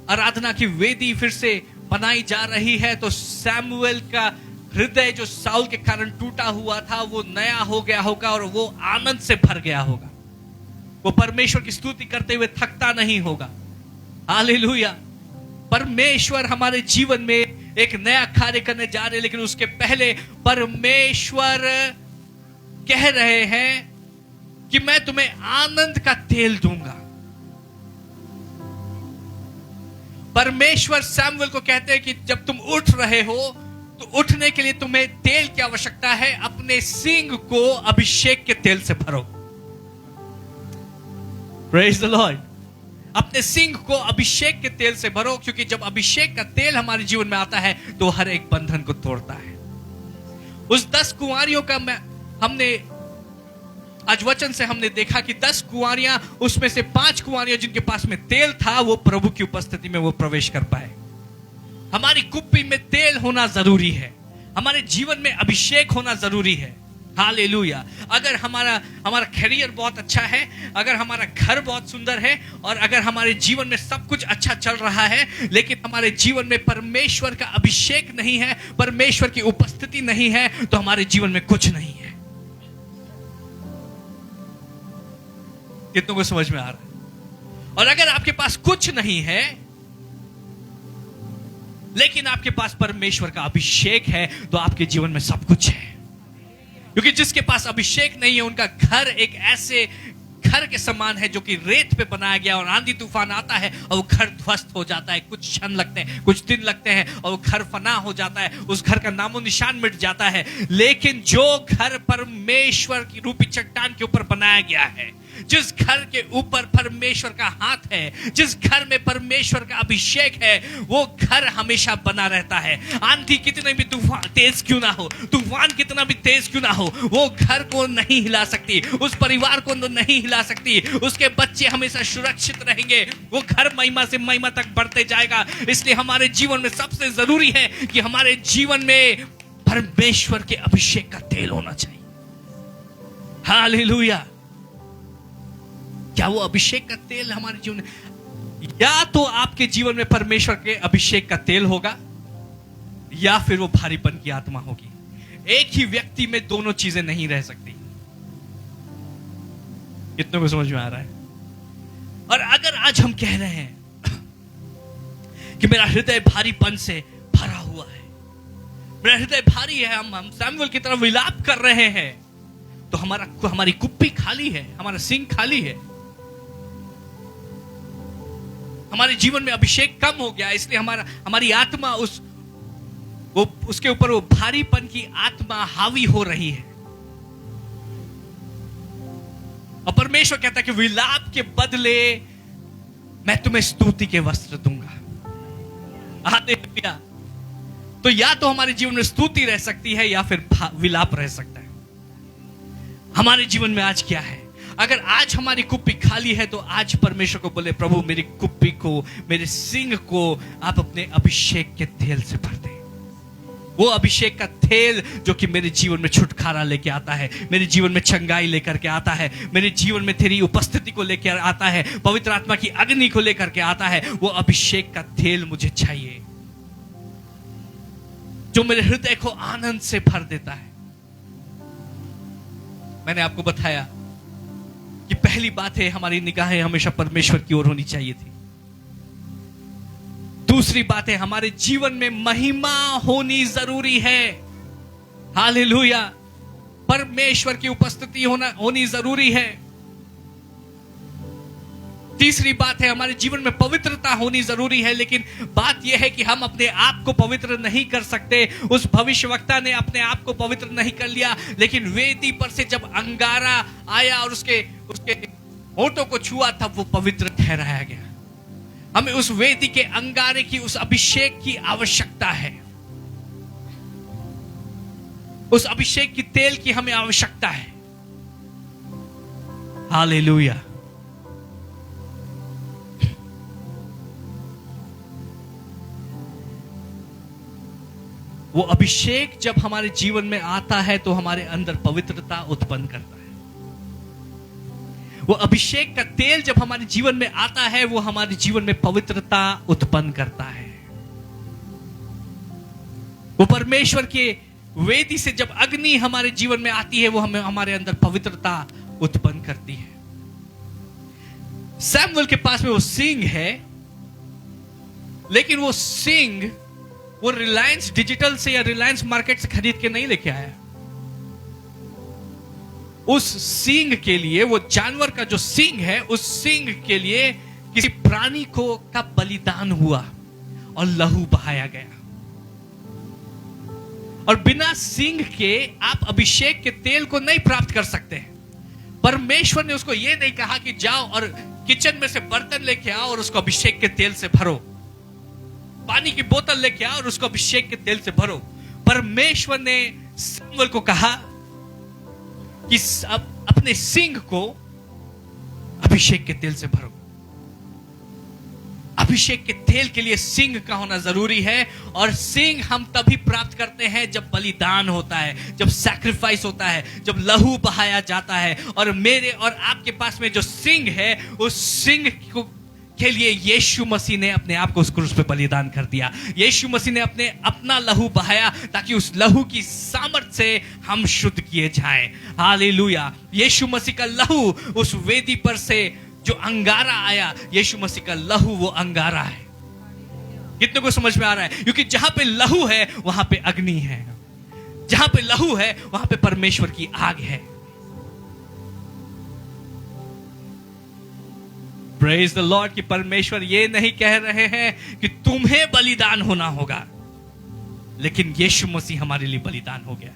आराधना की वेदी फिर से बनाई जा रही है, तो शमूएल का हृदय जो साउल के कारण टूटा हुआ था वो नया हो गया होगा और वो आनंद से भर गया होगा। वो परमेश्वर की स्तुति करते हुए थकता नहीं होगा। हालेलुया। परमेश्वर हमारे जीवन में एक नया कार्य करने जा रहे हैं, लेकिन उसके पहले परमेश्वर कह रहे हैं कि मैं तुम्हें आनंद का तेल दूंगा। परमेश्वर शमूएल को कहते हैं कि जब तुम उठ रहे हो तो उठने के लिए तुम्हें तेल की आवश्यकता है। अपने सींग को अभिषेक के तेल से भरो। Praise the Lord. अपने सींग को अभिषेक के तेल से भरो, क्योंकि जब अभिषेक का तेल हमारे जीवन में आता है तो हर एक बंधन को तोड़ता है। उस 10 कुंवारियों का हमने आज वचन से हमने देखा कि 10 कुंवारियां, उसमें से 5 कुंवारियां जिनके पास में तेल था वो प्रभु की उपस्थिति में वो प्रवेश कर पाए। हमारी कुप्पी में तेल होना जरूरी है। हमारे जीवन में अभिषेक होना जरूरी है। हालेलुया। अगर हमारा करियर बहुत अच्छा है, अगर हमारा घर बहुत सुंदर है और अगर हमारे जीवन में सब कुछ अच्छा चल रहा है, लेकिन हमारे जीवन में परमेश्वर का अभिषेक नहीं है, परमेश्वर की उपस्थिति नहीं है, तो हमारे जीवन में कुछ नहीं है। कितनों को समझ में आ रहा है? और अगर आपके पास कुछ नहीं है लेकिन आपके पास परमेश्वर का अभिषेक है, तो आपके जीवन में सब कुछ है। क्योंकि जिसके पास अभिषेक नहीं है उनका घर एक ऐसे घर के समान है जो कि रेत पे बनाया गया, और आंधी तूफान आता है और वो घर ध्वस्त हो जाता है। कुछ क्षण लगते हैं, कुछ दिन लगते हैं और वो घर फना हो जाता है, उस घर का नामो निशान मिट जाता है। लेकिन जो घर परमेश्वर की रूपी चट्टान के ऊपर बनाया गया है, जिस घर के ऊपर परमेश्वर का हाथ है, जिस घर में परमेश्वर का अभिषेक है, वो घर हमेशा बना रहता है। आंधी कितने भी तूफान तेज क्यों ना हो, तूफान कितना भी तेज क्यों ना हो, वो घर को नहीं हिला सकती, उस परिवार को नहीं हिला सकती। उसके बच्चे हमेशा सुरक्षित रहेंगे, वो घर महिमा से महिमा तक बढ़ते जाएगा। इसलिए हमारे जीवन में सबसे जरूरी है कि हमारे जीवन में परमेश्वर के अभिषेक का तेल होना चाहिए। हालेलुया। क्या वो अभिषेक का तेल हमारे जीवन में, या तो आपके जीवन में परमेश्वर के अभिषेक का तेल होगा या फिर वो भारीपन की आत्मा होगी। एक ही व्यक्ति में दोनों चीजें नहीं रह सकती। कितनों को समझ में आ रहा है? और अगर आज हम कह रहे हैं कि मेरा हृदय भारीपन से भरा हुआ है, मेरा हृदय भारी है, हम शमूएल की तरफ विलाप कर रहे हैं, तो हमारी कुप्पी खाली है, हमारा सिंह खाली है, हमारे जीवन में अभिषेक कम हो गया। इसलिए हमारी आत्मा वो उसके ऊपर वो भारीपन की आत्मा हावी हो रही है। और परमेश्वर कहता है कि विलाप के बदले मैं तुम्हें स्तुति के वस्त्र दूंगा। हालेलुया। तो या तो हमारे जीवन में स्तुति रह सकती है या फिर विलाप रह सकता है। हमारे जीवन में आज क्या है? अगर आज हमारी कुप्पी खाली है तो आज परमेश्वर को बोले, प्रभु मेरी कुप्पी को, मेरे सिंह को आप अपने अभिषेक के तेल से भर दे। वो अभिषेक का तेल जो कि मेरे जीवन में छुटकारा लेके आता है, मेरे जीवन में चंगाई लेकर के आता है, मेरे जीवन में तेरी उपस्थिति को लेकर आता है, पवित्र आत्मा की अग्नि को लेकर के आता है। वो अभिषेक का तेल मुझे चाहिए जो मेरे हृदय को आनंद से भर देता है। मैंने आपको बताया कि पहली बात है, हमारी निगाहें हमेशा परमेश्वर की ओर होनी चाहिए थी। दूसरी बात है, हमारे जीवन में महिमा होनी जरूरी है। हालेलुया। परमेश्वर की उपस्थिति होनी जरूरी है। तीसरी बात है, हमारे जीवन में पवित्रता होनी जरूरी है। लेकिन बात यह है कि हम अपने आप को पवित्र नहीं कर सकते। उस भविष्यवक्ता ने अपने आप को पवित्र नहीं कर लिया, लेकिन वेदी पर से जब अंगारा आया और उसके होठों को छुआ, तब वो पवित्र ठहराया गया। हमें उस वेदी के अंगारे की, उस अभिषेक की आवश्यकता है। उस अभिषेक की तेल की हमें आवश्यकता है। हालेलुया। वो अभिषेक जब हमारे जीवन में आता है तो हमारे अंदर पवित्रता उत्पन्न करता है। वो अभिषेक का तेल जब हमारे जीवन में आता है, वो हमारे जीवन में पवित्रता उत्पन्न करता है। वो परमेश्वर के वेदी से जब अग्नि हमारे जीवन में आती है, वो हमें हमारे अंदर पवित्रता उत्पन्न करती है। सैमुएल के पास में वो सिंग है, लेकिन वो सिंग वो रिलायंस डिजिटल से या रिलायंस मार्केट से खरीद के नहीं लेके आया। उस सींग के लिए, वो जानवर का जो सींग है, उस सींग के लिए किसी प्राणी का बलिदान हुआ और लहू बहाया गया। और बिना सींग के आप अभिषेक के तेल को नहीं प्राप्त कर सकते। परमेश्वर ने उसको यह नहीं कहा कि जाओ और किचन में से बर्तन लेके आओ और उसको अभिषेक के तेल से भरो, पानी की बोतल लेके आओ और उसको अभिषेक के तेल से भरो। परमेश्वर ने सैमुएल को कहा कि अपने सींग को अभिषेक के तेल से भरो। अभिषेक के तेल के लिए सींग का होना जरूरी है। और सींग हम तभी प्राप्त करते हैं जब बलिदान होता है, जब सैक्रिफाइस होता है, जब लहू बहाया जाता है। और मेरे और आपके पास में जो सींग है, उस सींग के लिए यीशु मसीह ने अपने आप को उस क्रूस पे बलिदान कर दिया। यीशु मसीह ने अपना लहू बहाया ताकि उस लहू की सामर्थ से हम शुद्ध किए जाएं। हालेलुया। यीशु मसीह का लहू उस वेदी पर से जो अंगारा आया, यीशु मसीह का लहू वो अंगारा है। कितने को समझ में आ रहा है? क्योंकि जहां पे लहू है वहां पे अग्नि है, जहां पे लहू है वहां पे परमेश्वर की आग है। Praise the Lord. कि परमेश्वर ये नहीं कह रहे हैं कि तुम्हें बलिदान होना होगा, लेकिन यीशु मसीह हमारे लिए बलिदान हो गया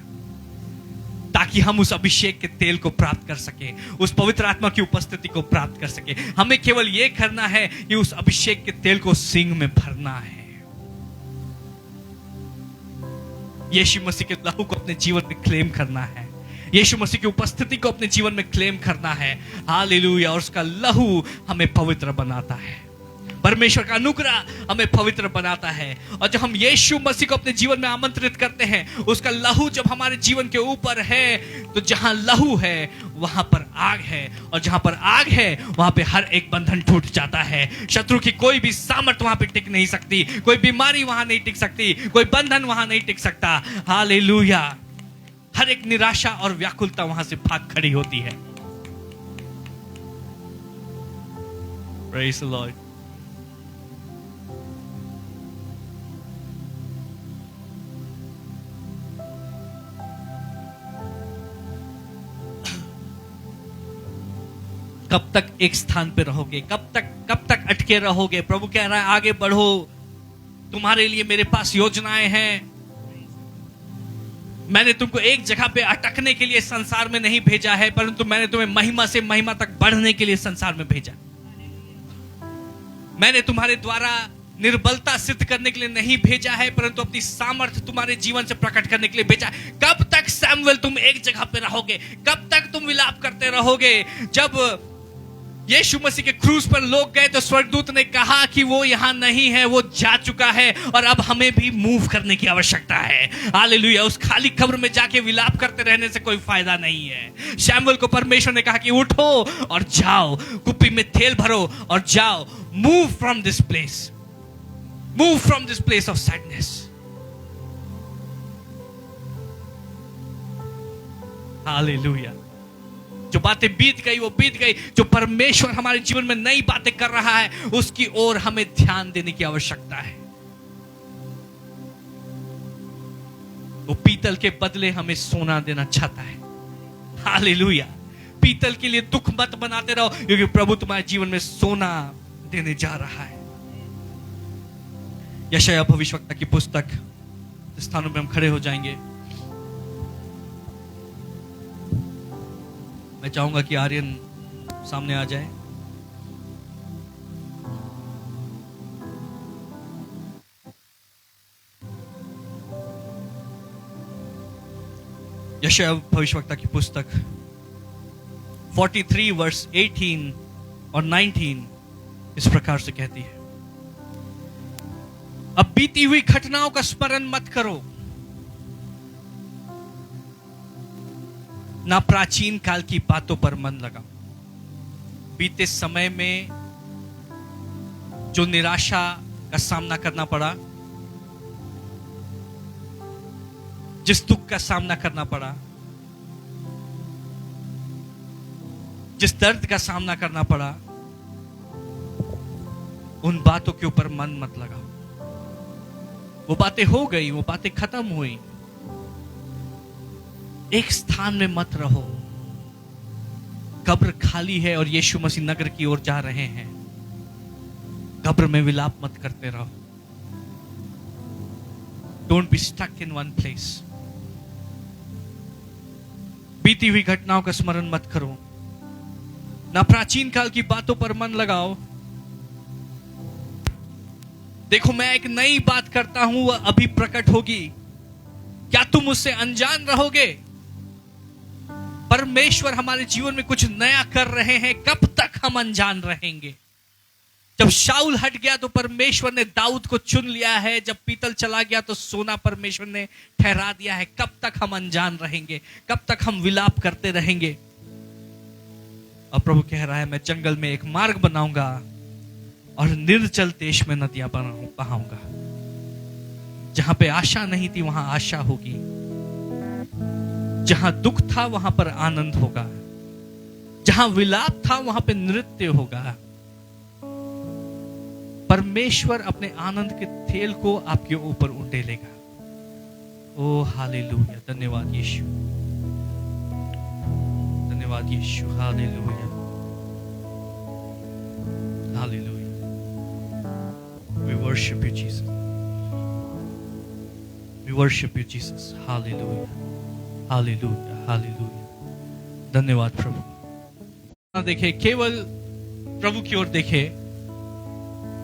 ताकि हम उस अभिषेक के तेल को प्राप्त कर सके, उस पवित्र आत्मा की उपस्थिति को प्राप्त कर सके। हमें केवल यह करना है कि उस अभिषेक के तेल को सींग में भरना है। यीशु मसीह के लहू को अपने जीवन में क्लेम करना है, यीशु मसीह की उपस्थिति को अपने जीवन में क्लेम करना है। हालेलुया। और उसका लहू हमें पवित्र बनाता है। परमेश्वर का अनुग्रह हमें पवित्र बनाता है। और जब हम यीशु मसीह को अपने जीवन में आमंत्रित करते हैं, उसका लहू जब हमारे जीवन के ऊपर है, तो जहां लहू है वहां पर आग है, और जहां पर आग है वहां पे हर एक बंधन टूट जाता है। शत्रु की कोई भी सामर्थ वहां पे टिक नहीं सकती, कोई बीमारी वहां नहीं टिक सकती, कोई बंधन वहां नहीं टिक सकता। हालेलुया। हर एक निराशा और व्याकुलता वहां से भाग खड़ी होती है। Praise the Lord. कब तक एक स्थान पे रहोगे? कब तक अटके रहोगे? प्रभु कह रहा है आगे बढ़ो, तुम्हारे लिए मेरे पास योजनाएं हैं, मैंने तुमको एक जगह पे अटकने के लिए संसार में नहीं भेजा है, परंतु मैंने तुम्हें महिमा से महिमा तक बढ़ने के लिए संसार में भेजा। मैंने तुम्हारे द्वारा निर्बलता सिद्ध करने के लिए नहीं भेजा है, परंतु अपनी सामर्थ्य तुम्हारे जीवन से प्रकट करने के लिए भेजा। कब तक सैमुएल तुम एक जगह पे रहोगे? कब तक तुम विलाप करते रहोगे? जब यीशु मसीह के क्रूस पर लोग गए तो स्वर्गदूत ने कहा कि वो यहां नहीं है, वो जा चुका है, और अब हमें भी मूव करने की आवश्यकता है। हालेलुया। उस खाली कब्र में जाके विलाप करते रहने से कोई फायदा नहीं है। शैमुएल को परमेश्वर ने कहा कि उठो और जाओ, कुप्पी में तेल भरो और जाओ। Move from this place, move from this place of sadness. Hallelujah. जो बातें बीत गई वो बीत गई। जो परमेश्वर हमारे जीवन में नई बातें कर रहा है उसकी ओर हमें ध्यान देने की आवश्यकता है। वो पीतल के बदले हमें सोना देना चाहता है। हालेलुया। पीतल के लिए दुख मत बनाते रहो, क्योंकि प्रभु तुम्हारे जीवन में सोना देने जा रहा है। यशायाह भविष्यवक्ता की पुस्तक, स्थानों में हम खड़े हो जाएंगे। मैं चाहूंगा कि आर्यन सामने आ जाए। यशायाह भविष्यवक्ता की पुस्तक 43 वर्स 18 और 19 इस प्रकार से कहती है, अब बीती हुई घटनाओं का स्मरण मत करो, ना प्राचीन काल की बातों पर मन लगाओ। बीते समय में जो निराशा का सामना करना पड़ा, जिस दुख का सामना करना पड़ा, जिस दर्द का सामना करना पड़ा, उन बातों के ऊपर मन मत लगाओ। वो बातें हो गई, वो बातें खत्म हुई। एक स्थान में मत रहो। कब्र खाली है और यीशु मसीह नगर की ओर जा रहे हैं। कब्र में विलाप मत करते रहो। Don't be stuck in one place. बीती हुई घटनाओं का स्मरण मत करो, ना प्राचीन काल की बातों पर मन लगाओ। देखो, मैं एक नई बात करता हूं, वह अभी प्रकट होगी। क्या तुम उससे अनजान रहोगे? परमेश्वर हमारे जीवन में कुछ नया कर रहे हैं। कब तक हम अनजान रहेंगे? जब शाऊल हट गया तो परमेश्वर ने दाऊद को चुन लिया है। जब पीतल चला गया तो सोना परमेश्वर ने ठहरा दिया है। कब तक हम अनजान रहेंगे? कब तक हम विलाप करते रहेंगे? और प्रभु कह रहा है, मैं जंगल में एक मार्ग बनाऊंगा और निर्जल देश में नदियां बहाऊंगा। जहां पे आशा नहीं थी वहां आशा होगी। जहां दुख था वहां पर आनंद होगा। जहां विलाप था वहां पे नृत्य होगा। परमेश्वर अपने आनंद के तेल को आपके ऊपर उंडेलेगा। ओ हालेलुया। धन्यवाद यीशु, धन्यवाद Yeshu. Hallelujah, hallelujah. We worship you, Jesus. We worship you, Jesus. Hallelujah. Hallelujah. Hallelujah. धन्यवाद प्रभु। ना देखे, केवल प्रभु की ओर देखे।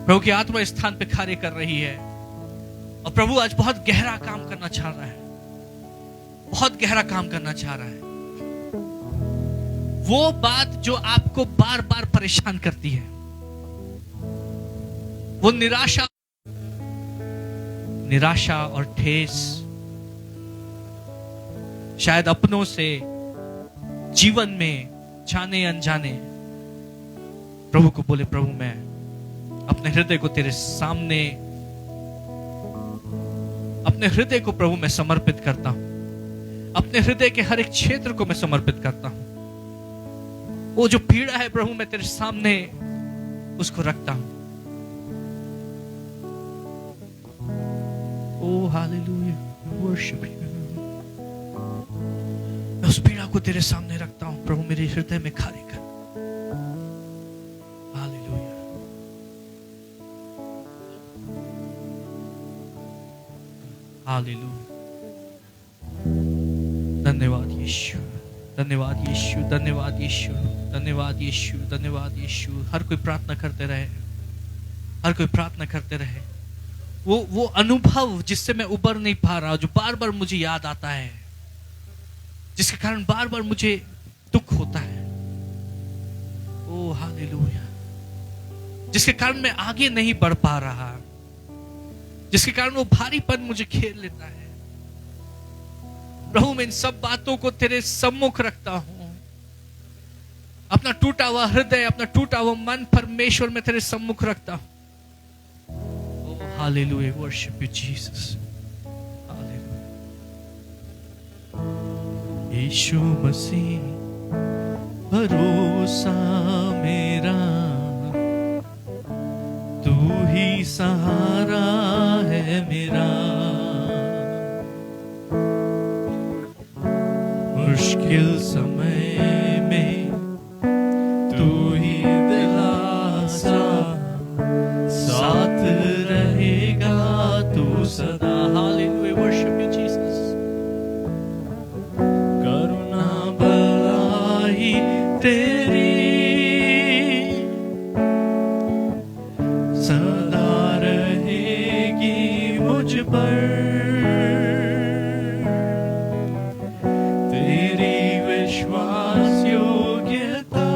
प्रभु की आत्मा इस स्थान पे कार्य कर रही है और प्रभु आज बहुत गहरा काम करना चाह रहा है। बहुत गहरा काम करना चाह रहा है। वो बात जो आपको बार बार परेशान करती है, वो निराशा और ठेस, शायद अपनों से, जीवन में जाने अनजाने, प्रभु को बोले, प्रभु मैं अपने हृदय को तेरे सामने, अपने हृदय को प्रभु मैं समर्पित करता हूं। अपने हृदय के हर एक क्षेत्र को मैं समर्पित करता हूं। वो जो पीड़ा है प्रभु मैं तेरे सामने उसको रखता हूं। Oh, hallelujah. We worship you. मैं उस पीड़ा को तेरे सामने रखता हूं। प्रभु मेरे हृदय में कार्य कर। हालेलुया। हालेलुया। धन्यवाद यीशु, धन्यवाद यीशु, धन्यवाद यीशु, धन्यवाद यीशु, धन्यवाद यीशु। हर कोई प्रार्थना करते रहे, हर कोई प्रार्थना करते रहे। वो अनुभव जिससे मैं उबर नहीं पा रहा, जो बार बार मुझे याद आता है, जिसके कारण बार बार मुझे दुख होता है, ओ हालेलुया, जिसके कारण मैं आगे नहीं बढ़ पा रहा, जिसके कारण वो भारीपन मुझे घेर लेता है। प्रभु मैं इन सब बातों को तेरे सम्मुख रखता हूं। अपना टूटा हुआ हृदय, अपना टूटा हुआ मन परमेश्वर में तेरे सम्मुख रखता हूं। Hallelujah, worship you Jesus. Hallelujah. यीशु मसीह भरोसा मेरा, तू ही सहारा है मेरा। मुश्किल समय में तू ही दिलासा, साथ रहेगा तू सदा। Hallelujah, worship you Jesus. करुणा भलाई तेरी सदा रहेगी मुझ पर, तेरी विश्वास योग्यता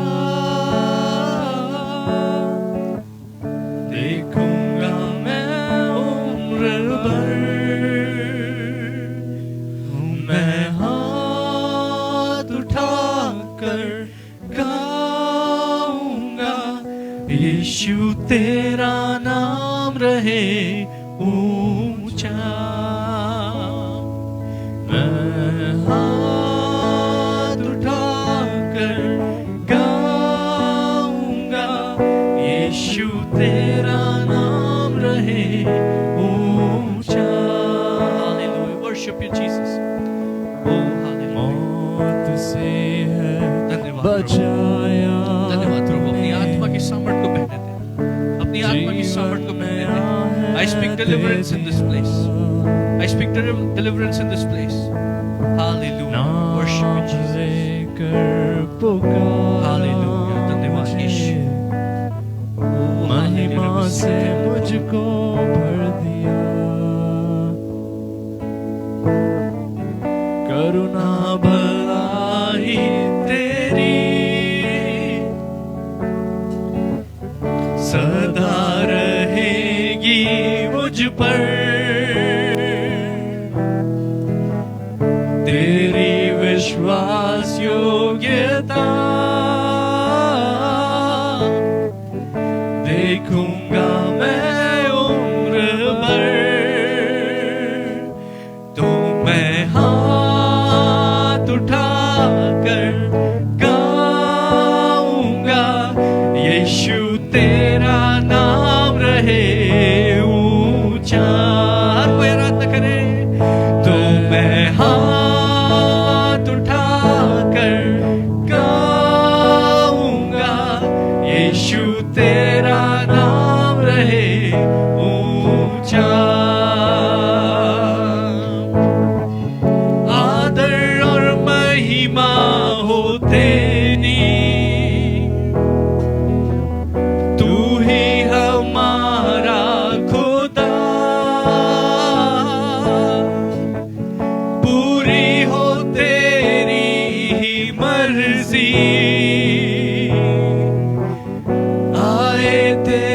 देखूंगा मैं उम्र भर। मैं हाथ उठाकर गाऊंगा, यीशु तेरा नाम रहे ऊंचा। मैं हाथ उठाकर गाऊंगा, यीशु तेरा नाम रहे ऊंचा। Hallelujah, worship you Jesus. Oh hallelujah, मौत से है धन्यवाद बचाया। धन्यवाद प्रभु, अपनी आत्मा की सामर्थ को बहने दे, अपनी आत्मा की सामर्थ को बहने दे। I speak deliverance in this place. I speak deliverance in this place. Hallelujah, worship you Jesus. Hallelujah, धन्यवाद यीशु। महिमा से मुझको भर दिया, करुणा भलाई तेरी सदा रहेगी मुझ पर, तेरी विश्वास योग्यता देखूंगा मैं उम्र भर। तो मैं हाथ उठाकर गाऊंगा, यीशु तेरा नाम रहे ऊंचा। हर कोई आराधना करे। तो मैं हाथ उठाकर गाऊंगा, यीशु तेरा नाम रहे ऊंचा। आदर और महिमा हो तेरी, तू ही हमारा खुदा। पूरी हो तेरी ही मर्जी, आए तेरे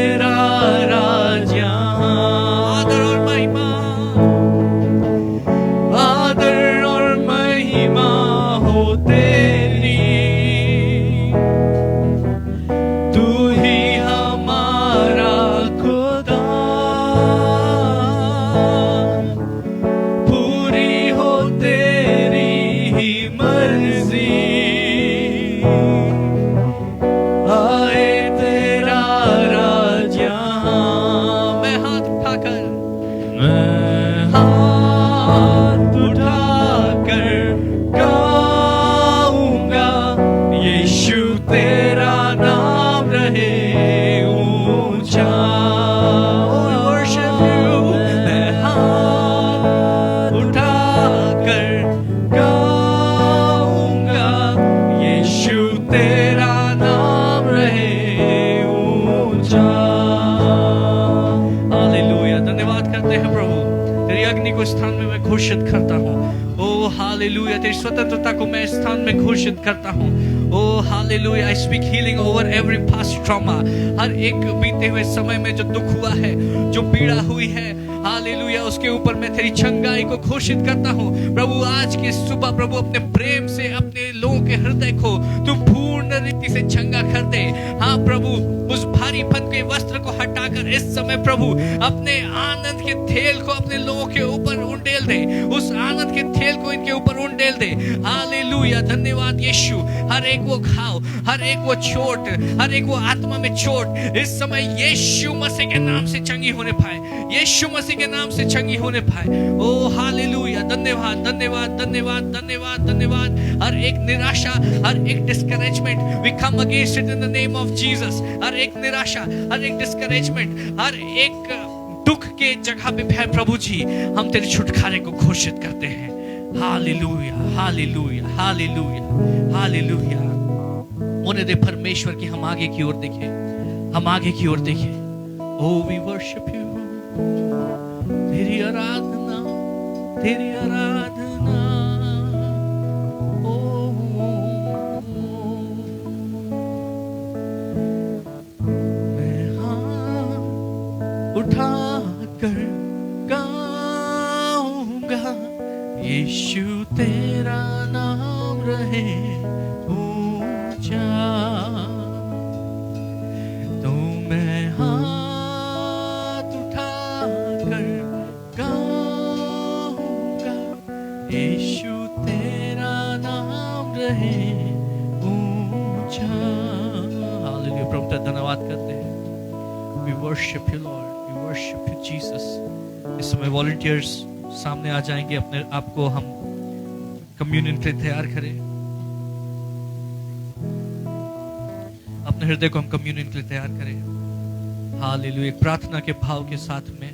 अग्नि को स्थान में मैं घोषित करता हूँ। ओ हालेलुया, तेरी स्वतंत्रता को मैं स्थान में घोषित करता हूँ। Oh hallelujah, I speak healing over every past trauma. हर एक बीते हुए समय में जो दुख हुआ है, जो पीड़ा हुई है, हालेलुया, उसके ऊपर मैं तेरी चंगाई को घोषित करता हूँ। प्रभु आज की सुबह प्रभु अपने प्रेम से अपने लोगों के हृदय को तू पूर्ण रीति से चंगा कर दे। हाँ प्रभु, उस भारीपन के वस्त्र को हटाकर इस समय प्रभु अपने आनंद के तेल को अपने लोगों के ऊपर उंडेल दे। उस आनंद के तेल को इनके ऊपर उंडेल दे। हालेलुया, धन्यवाद यीशु। हर एक वो घाव, हर एक वो चोट, हर एक वो आत्मा में चोट इस समय यीशु मसीह के नाम से चंगी होने पाए, यीशु मसीह के नाम से चंगी होने पाए। ओ हालेलुया, धन्यवाद धन्यवाद धन्यवाद धन्यवाद धन्यवाद। हर एक निराशा, हर एक discouragement, we come against it in the name of Jesus. हर एक निराशा, हर एक डिस्करेजमेंट, हर एक दुख के जगह पे है प्रभु जी, हम तेरे छुटकारे को घोषित करते हैं। Hallelujah hallelujah hallelujah hallelujah. होने दे परमेश्वर की हम आगे की ओर देखें, हम आगे की ओर देखें। ओ वी वर्शिप यू, तेरी आराधना, तेरी आराधना। ओ मैं हाथ उठाकर गाऊंगा, यीशु तेरा नाम रहे ऊंचा। तो मैं हाथ उठाकर गाऊंगा, यीशु तेरा नाम रहे ऊंचा। हालेलुया, प्रभु का धन्यवाद करते हैं। We worship you Lord, we worship you Jesus। इस समय वॉलंटियर्स सामने आ जाएंगे, अपने आप को हम कम्युनियन के लिए तैयार करें, अपने हृदय को हम कम्युनियन के लिए तैयार करें। हालेलुया, एक प्रार्थना के भाव के साथ में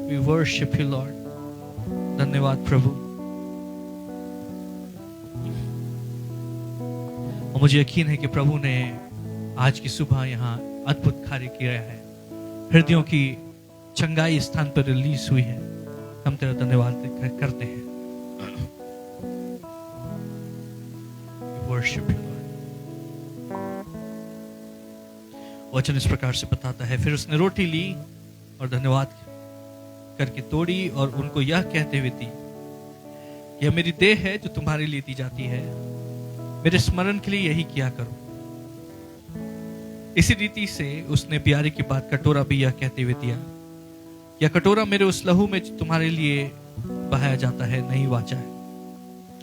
वी वर्शिप यू लॉर्ड। धन्यवाद प्रभु। और मुझे यकीन है कि प्रभु ने आज की सुबह यहाँ अद्भुत कार्य किया है, हृदयों की चंगाई स्थान पर रिलीज हुई है। हम तेरा धन्यवाद करते हैं। Worship you Lord. वचन इस प्रकार से बताता है, फिर उसने रोटी ली और धन्यवाद करके तोड़ी और उनको यह कहते हुए दी, यह मेरी देह है जो तुम्हारे लिए दी जाती है, मेरे स्मरण के लिए यही किया करो। इसी रीति से उसने ब्यारे के बाद कटोरा भी यह कहते हुए दिया, यह कटोरा मेरे उस लहू में जो तुम्हारे लिए बहाया जाता है नई वाचा है।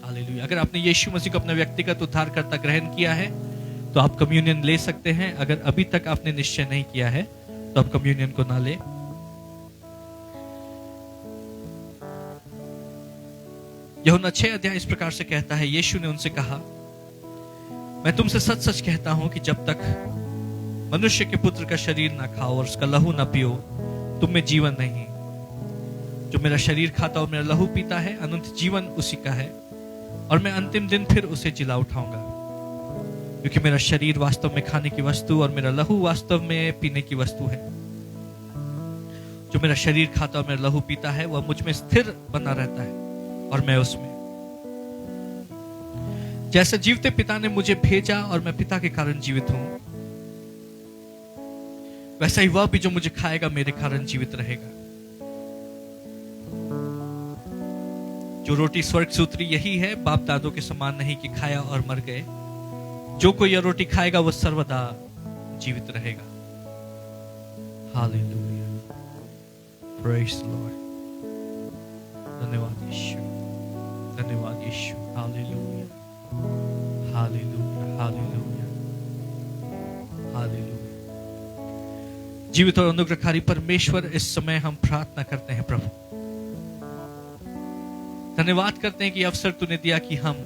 हालेलुया। अगर आपने यीशु मसीह को अपना व्यक्तिगत उद्धारकर्ता ग्रहण किया है तो आप कम्युनियन ले सकते हैं। अगर अभी तक आपने निश्चय नहीं किया है तो आप कम्युनियन को ना ले। यूहन्ना 6 अध्याय इस प्रकार से कहता है, यीशु ने उनसे कहा, मैं तुमसे सच सच कहता हूं कि जब तक मनुष्य के पुत्र का शरीर ना खाओ और उसका लहू ना पियो, तुम में जीवन नहीं। जो मेरा शरीर खाता और मेरा लहू पीता है, अनंत जीवन उसी का है, और मैं अंतिम दिन फिर उसे जिला उठाऊंगा। क्योंकि मेरा शरीर वास्तव में खाने की वस्तु और मेरा लहू वास्तव में पीने की वस्तु है। जो मेरा शरीर खाता और मेरा लहू पीता है, वह मुझ में स्थिर बना रहता है और मैं उसमें। जैसे जीवते पिता ने मुझे भेजा और मैं पिता के कारण जीवित हूं, वैसा ही वह भी जो मुझे खाएगा मेरे कारण जीवित रहेगा। जो रोटी स्वर्ग से उतरी यही है, बाप दादों के समान नहीं कि खाया और मर गए। जो कोई यह रोटी खाएगा वह सर्वदा जीवित रहेगा। Hallelujah, praise the Lord. धन्यवाद यीशु, धन्यवाद Yeshu. Hallelujah hallelujah hallelujah hallelujah. जीवित और अनुग्रहकारी परमेश्वर, इस समय हम प्रार्थना करते हैं प्रभु, धन्यवाद करते हैं कि अवसर तूने दिया कि हम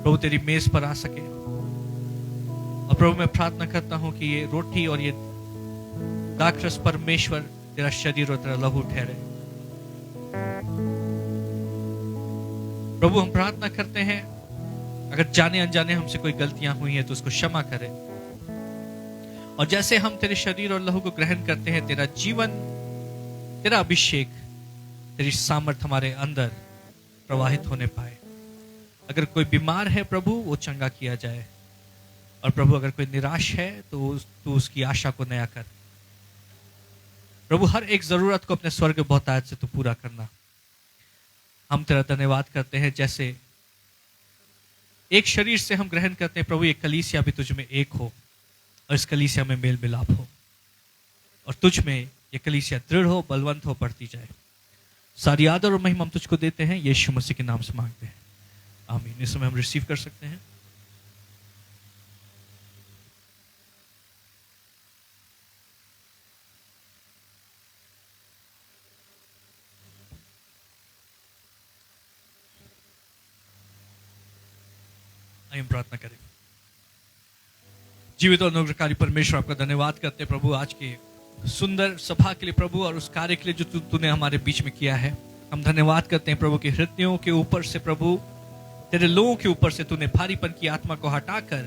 प्रभु तेरी मेज पर आ सके। और प्रभु मैं प्रार्थना करता हूं कि ये रोटी और ये दाखरस परमेश्वर तेरा शरीर और तेरा लहू ठहरे। प्रभु हम प्रार्थना करते हैं, अगर जाने अनजाने हमसे कोई गलतियां हुई हैं तो उसको क्षमा करें। और जैसे हम तेरे शरीर और लहू को ग्रहण करते हैं, तेरा जीवन, तेरा अभिषेक तेरी सामर्थ हमारे अंदर प्रवाहित होने पाए। अगर कोई बीमार है प्रभु, वो चंगा किया जाए। और प्रभु अगर कोई निराश है तो तू उसकी आशा को नया कर। प्रभु हर एक जरूरत को अपने स्वर्ग बहुतायत से तू पूरा करना। हम तेरा धन्यवाद करते हैं, जैसे एक शरीर से हम ग्रहण करते हैं प्रभु, ये कलीसिया भी तुझ में एक हो और इस कलीसिया में मेल मिलाप हो और तुझ में ये कलीसिया दृढ़ हो, बलवंत हो, बढ़ती जाए। सारी आदर और महिमा हम तुझको देते हैं, यीशु मसीह के नाम से मांगते हैं, आमीन। इस समय हम रिसीव कर सकते हैं। आइए प्रार्थना करें। जीवित और अनुग्रहकारी परमेश्वर, आपका धन्यवाद करते हैं प्रभु आज के सुंदर सभा के लिए प्रभु, और उस कार्य के लिए जो तूने हमारे बीच में किया है। हम धन्यवाद करते हैं प्रभु कि हृदयों के ऊपर से प्रभु, तेरे लोगों के ऊपर से तूने भारीपन की आत्मा को हटाकर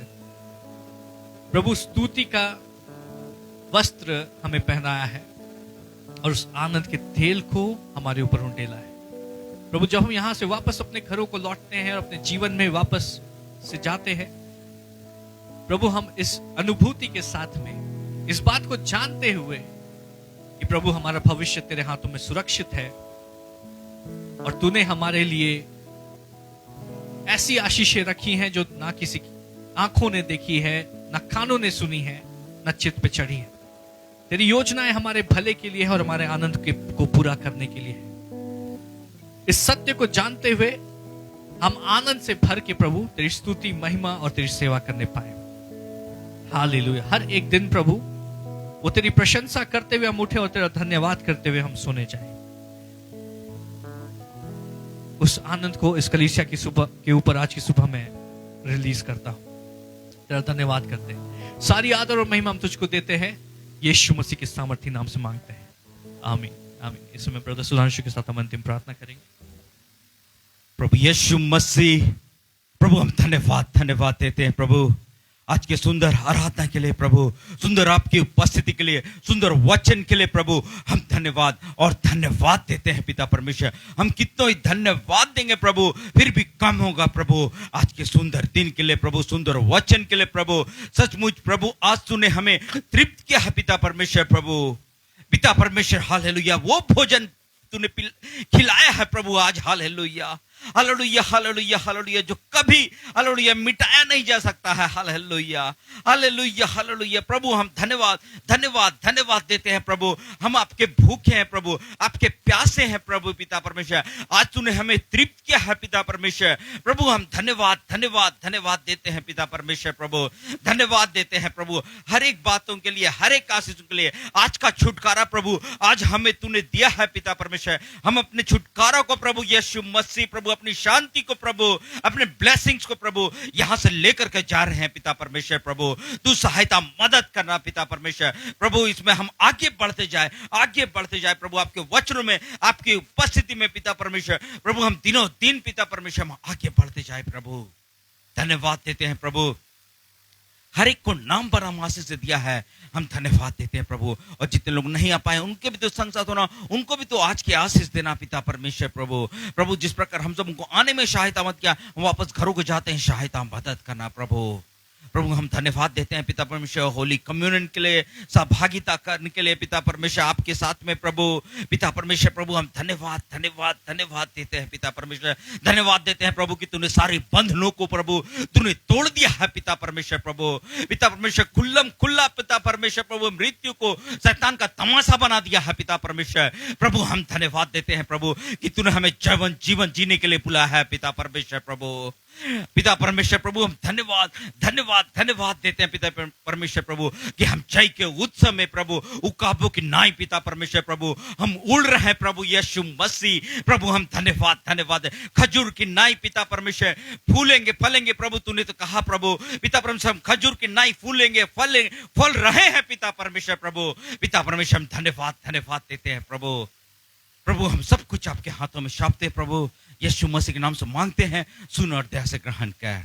प्रभु स्तुति का वस्त्र हमें पहनाया है और उस आनंद के तेल को हमारे ऊपर उंडेला है प्रभु। जब हम यहां से वापस अपने घरों को लौटते हैं और अपने जीवन में वापस से जाते हैं प्रभु, हम इस अनुभूति के साथ में इस बात को जानते हुए कि प्रभु हमारा भविष्य तेरे हाथों में सुरक्षित है और तूने हमारे लिए ऐसी आशीषें रखी हैं जो ना किसी की आंखों ने देखी है, ना कानों ने सुनी है, ना चित्त पे चढ़ी है। तेरी योजनाएं हमारे भले के लिए है और हमारे आनंद को पूरा करने के लिए है। इस सत्य को जानते हुए हम आनंद से भर के प्रभु तेरी स्तुति, महिमा और तेरी सेवा करने पाए। हालेलुया। हर एक दिन प्रभु वो तेरी प्रशंसा करते हुए हम उठे और तेरा धन्यवाद करते हुए हम सोने जाए। उस आनंद को इस कलीसिया की सुबह के ऊपर आज की सुबह में रिलीज करता हूं। तेरा धन्यवाद करते हैं। सारी आदर और महिमा हम तुझको देते हैं, यीशु मसीह के सामर्थी नाम से मांगते हैं, आमीन आमीन। इस समय ब्रदर सुधांशु के साथ हम अंतिम प्रार्थना करेंगे। प्रभु यीशु मसीह, प्रभु हम धन्यवाद देते हैं प्रभु आज के सुंदर आराधना के लिए प्रभु, सुंदर आपकी उपस्थिति के लिए, सुंदर वचन के लिए प्रभु हम धन्यवाद देते हैं पिता परमेश्वर। हम कितना ही धन्यवाद देंगे प्रभु, फिर भी कम होगा प्रभु। आज के सुंदर दिन के लिए प्रभु, सुंदर वचन के लिए प्रभु, सचमुच प्रभु आज तूने हमें तृप्त किया है पिता परमेश्वर। प्रभु पिता परमेश्वर हालेलुया, वो भोजन तूने खिलाया है प्रभु आज, हालेलुया हालेलुया हालेलुया हालेलुया, जो कभी हालेलुया मिटाया नहीं जा सकता है, हालेलुया हालेलुया हालेलुया। प्रभु हम धन्यवाद देते हैं प्रभु। हम आपके भूखे हैं प्रभु, आपके प्यासे हैं प्रभु पिता परमेश्वर। आज तूने हमें तृप्त किया है पिता परमेश्वर। प्रभु हम धन्यवाद देते हैं पिता परमेश्वर। प्रभु धन्यवाद देते हैं प्रभु हर एक बातों के लिए, हर एक आशीषों के लिए। आज का छुटकारा प्रभु आज हमें तूने दिया है पिता परमेश्वर। हम अपने छुटकारा को प्रभु यीशु मसीह प्रभु, अपनी शांति को प्रभु, अपने ब्लेसिंग्स को प्रभु यहां से लेकर के जा रहे हैं पिता परमेश्वर। प्रभु तू सहायता मदद करना पिता परमेश्वर। प्रभु इसमें हम आगे बढ़ते जाए प्रभु, आपके वचनों में, आपकी उपस्थिति में पिता परमेश्वर। प्रभु हम दिनों दिन पिता परमेश्वर हम आगे बढ़ते जाए प्रभु। धन्यवाद देते हैं प्रभु, हर एक को नाम पर हम आशीष से दिया है, हम धन्यवाद देते हैं प्रभु। और जितने लोग नहीं आ पाए उनके भी तो संसाध होना, उनको भी तो आज की आशीष देना पिता परमेश्वर। प्रभु जिस प्रकार हम सब उनको आने में सहायता मत किया, हम वापस घरों को जाते हैं सहायता मदद करना प्रभु। हम धन्यवाद देते हैं पिता परमेश्वर होली कम्युनियन के लिए सहभागिता करने के लिए पिता परमेश्वर, आपके साथ में प्रभु पिता परमेश्वर। प्रभु हम धन्यवाद देते हैं पिता परमेश्वर। धन्यवाद देते हैं प्रभु कि तूने सारे बंधनों को प्रभु तूने तोड़ दिया है पिता परमेश्वर। प्रभु पिता परमेश्वर खुल्लम खुल्ला पिता परमेश्वर प्रभु, मृत्यु को शैतान का तमाशा बना दिया है पिता परमेश्वर। प्रभु हम धन्यवाद देते हैं प्रभु कि तूने हमें जीवन जीने के लिए बुलाया है पिता परमेश्वर। प्रभु पिता परमेश्वर प्रभु हम धन्यवाद देते हैं पिता परमेश्वर प्रभु कि हम जय के उत्सव में प्रभु उकाबों की नाई पिता परमेश्वर प्रभु हम उड़ रहे हैं प्रभु यीशु मसीह। प्रभु हम धन्यवाद खजूर की नाई पिता परमेश्वर फूलेंगे फलेंगे प्रभु, तूने तो कहा प्रभु पिता परमेश्वर हम खजूर की नाई फूलेंगे फल रहे हैं पिता परमेश्वर। प्रभु पिता परमेश्वर हम धन्यवाद देते हैं प्रभु। प्रभु हम सब कुछ आपके हाथों में सौंपते प्रभु, यीशु मसीह के नाम से मांगते हैं, सुन और दया से ग्रहण कर,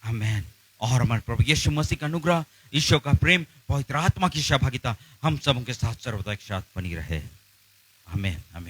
आमीन। और हमारे प्रभु यीशु मसीह का अनुग्रह, ईश्वर का प्रेम, पवित्र आत्मा की सहभागिता हम सबों के साथ सर्वदा एक साथ बनी रहे, आमीन आमीन।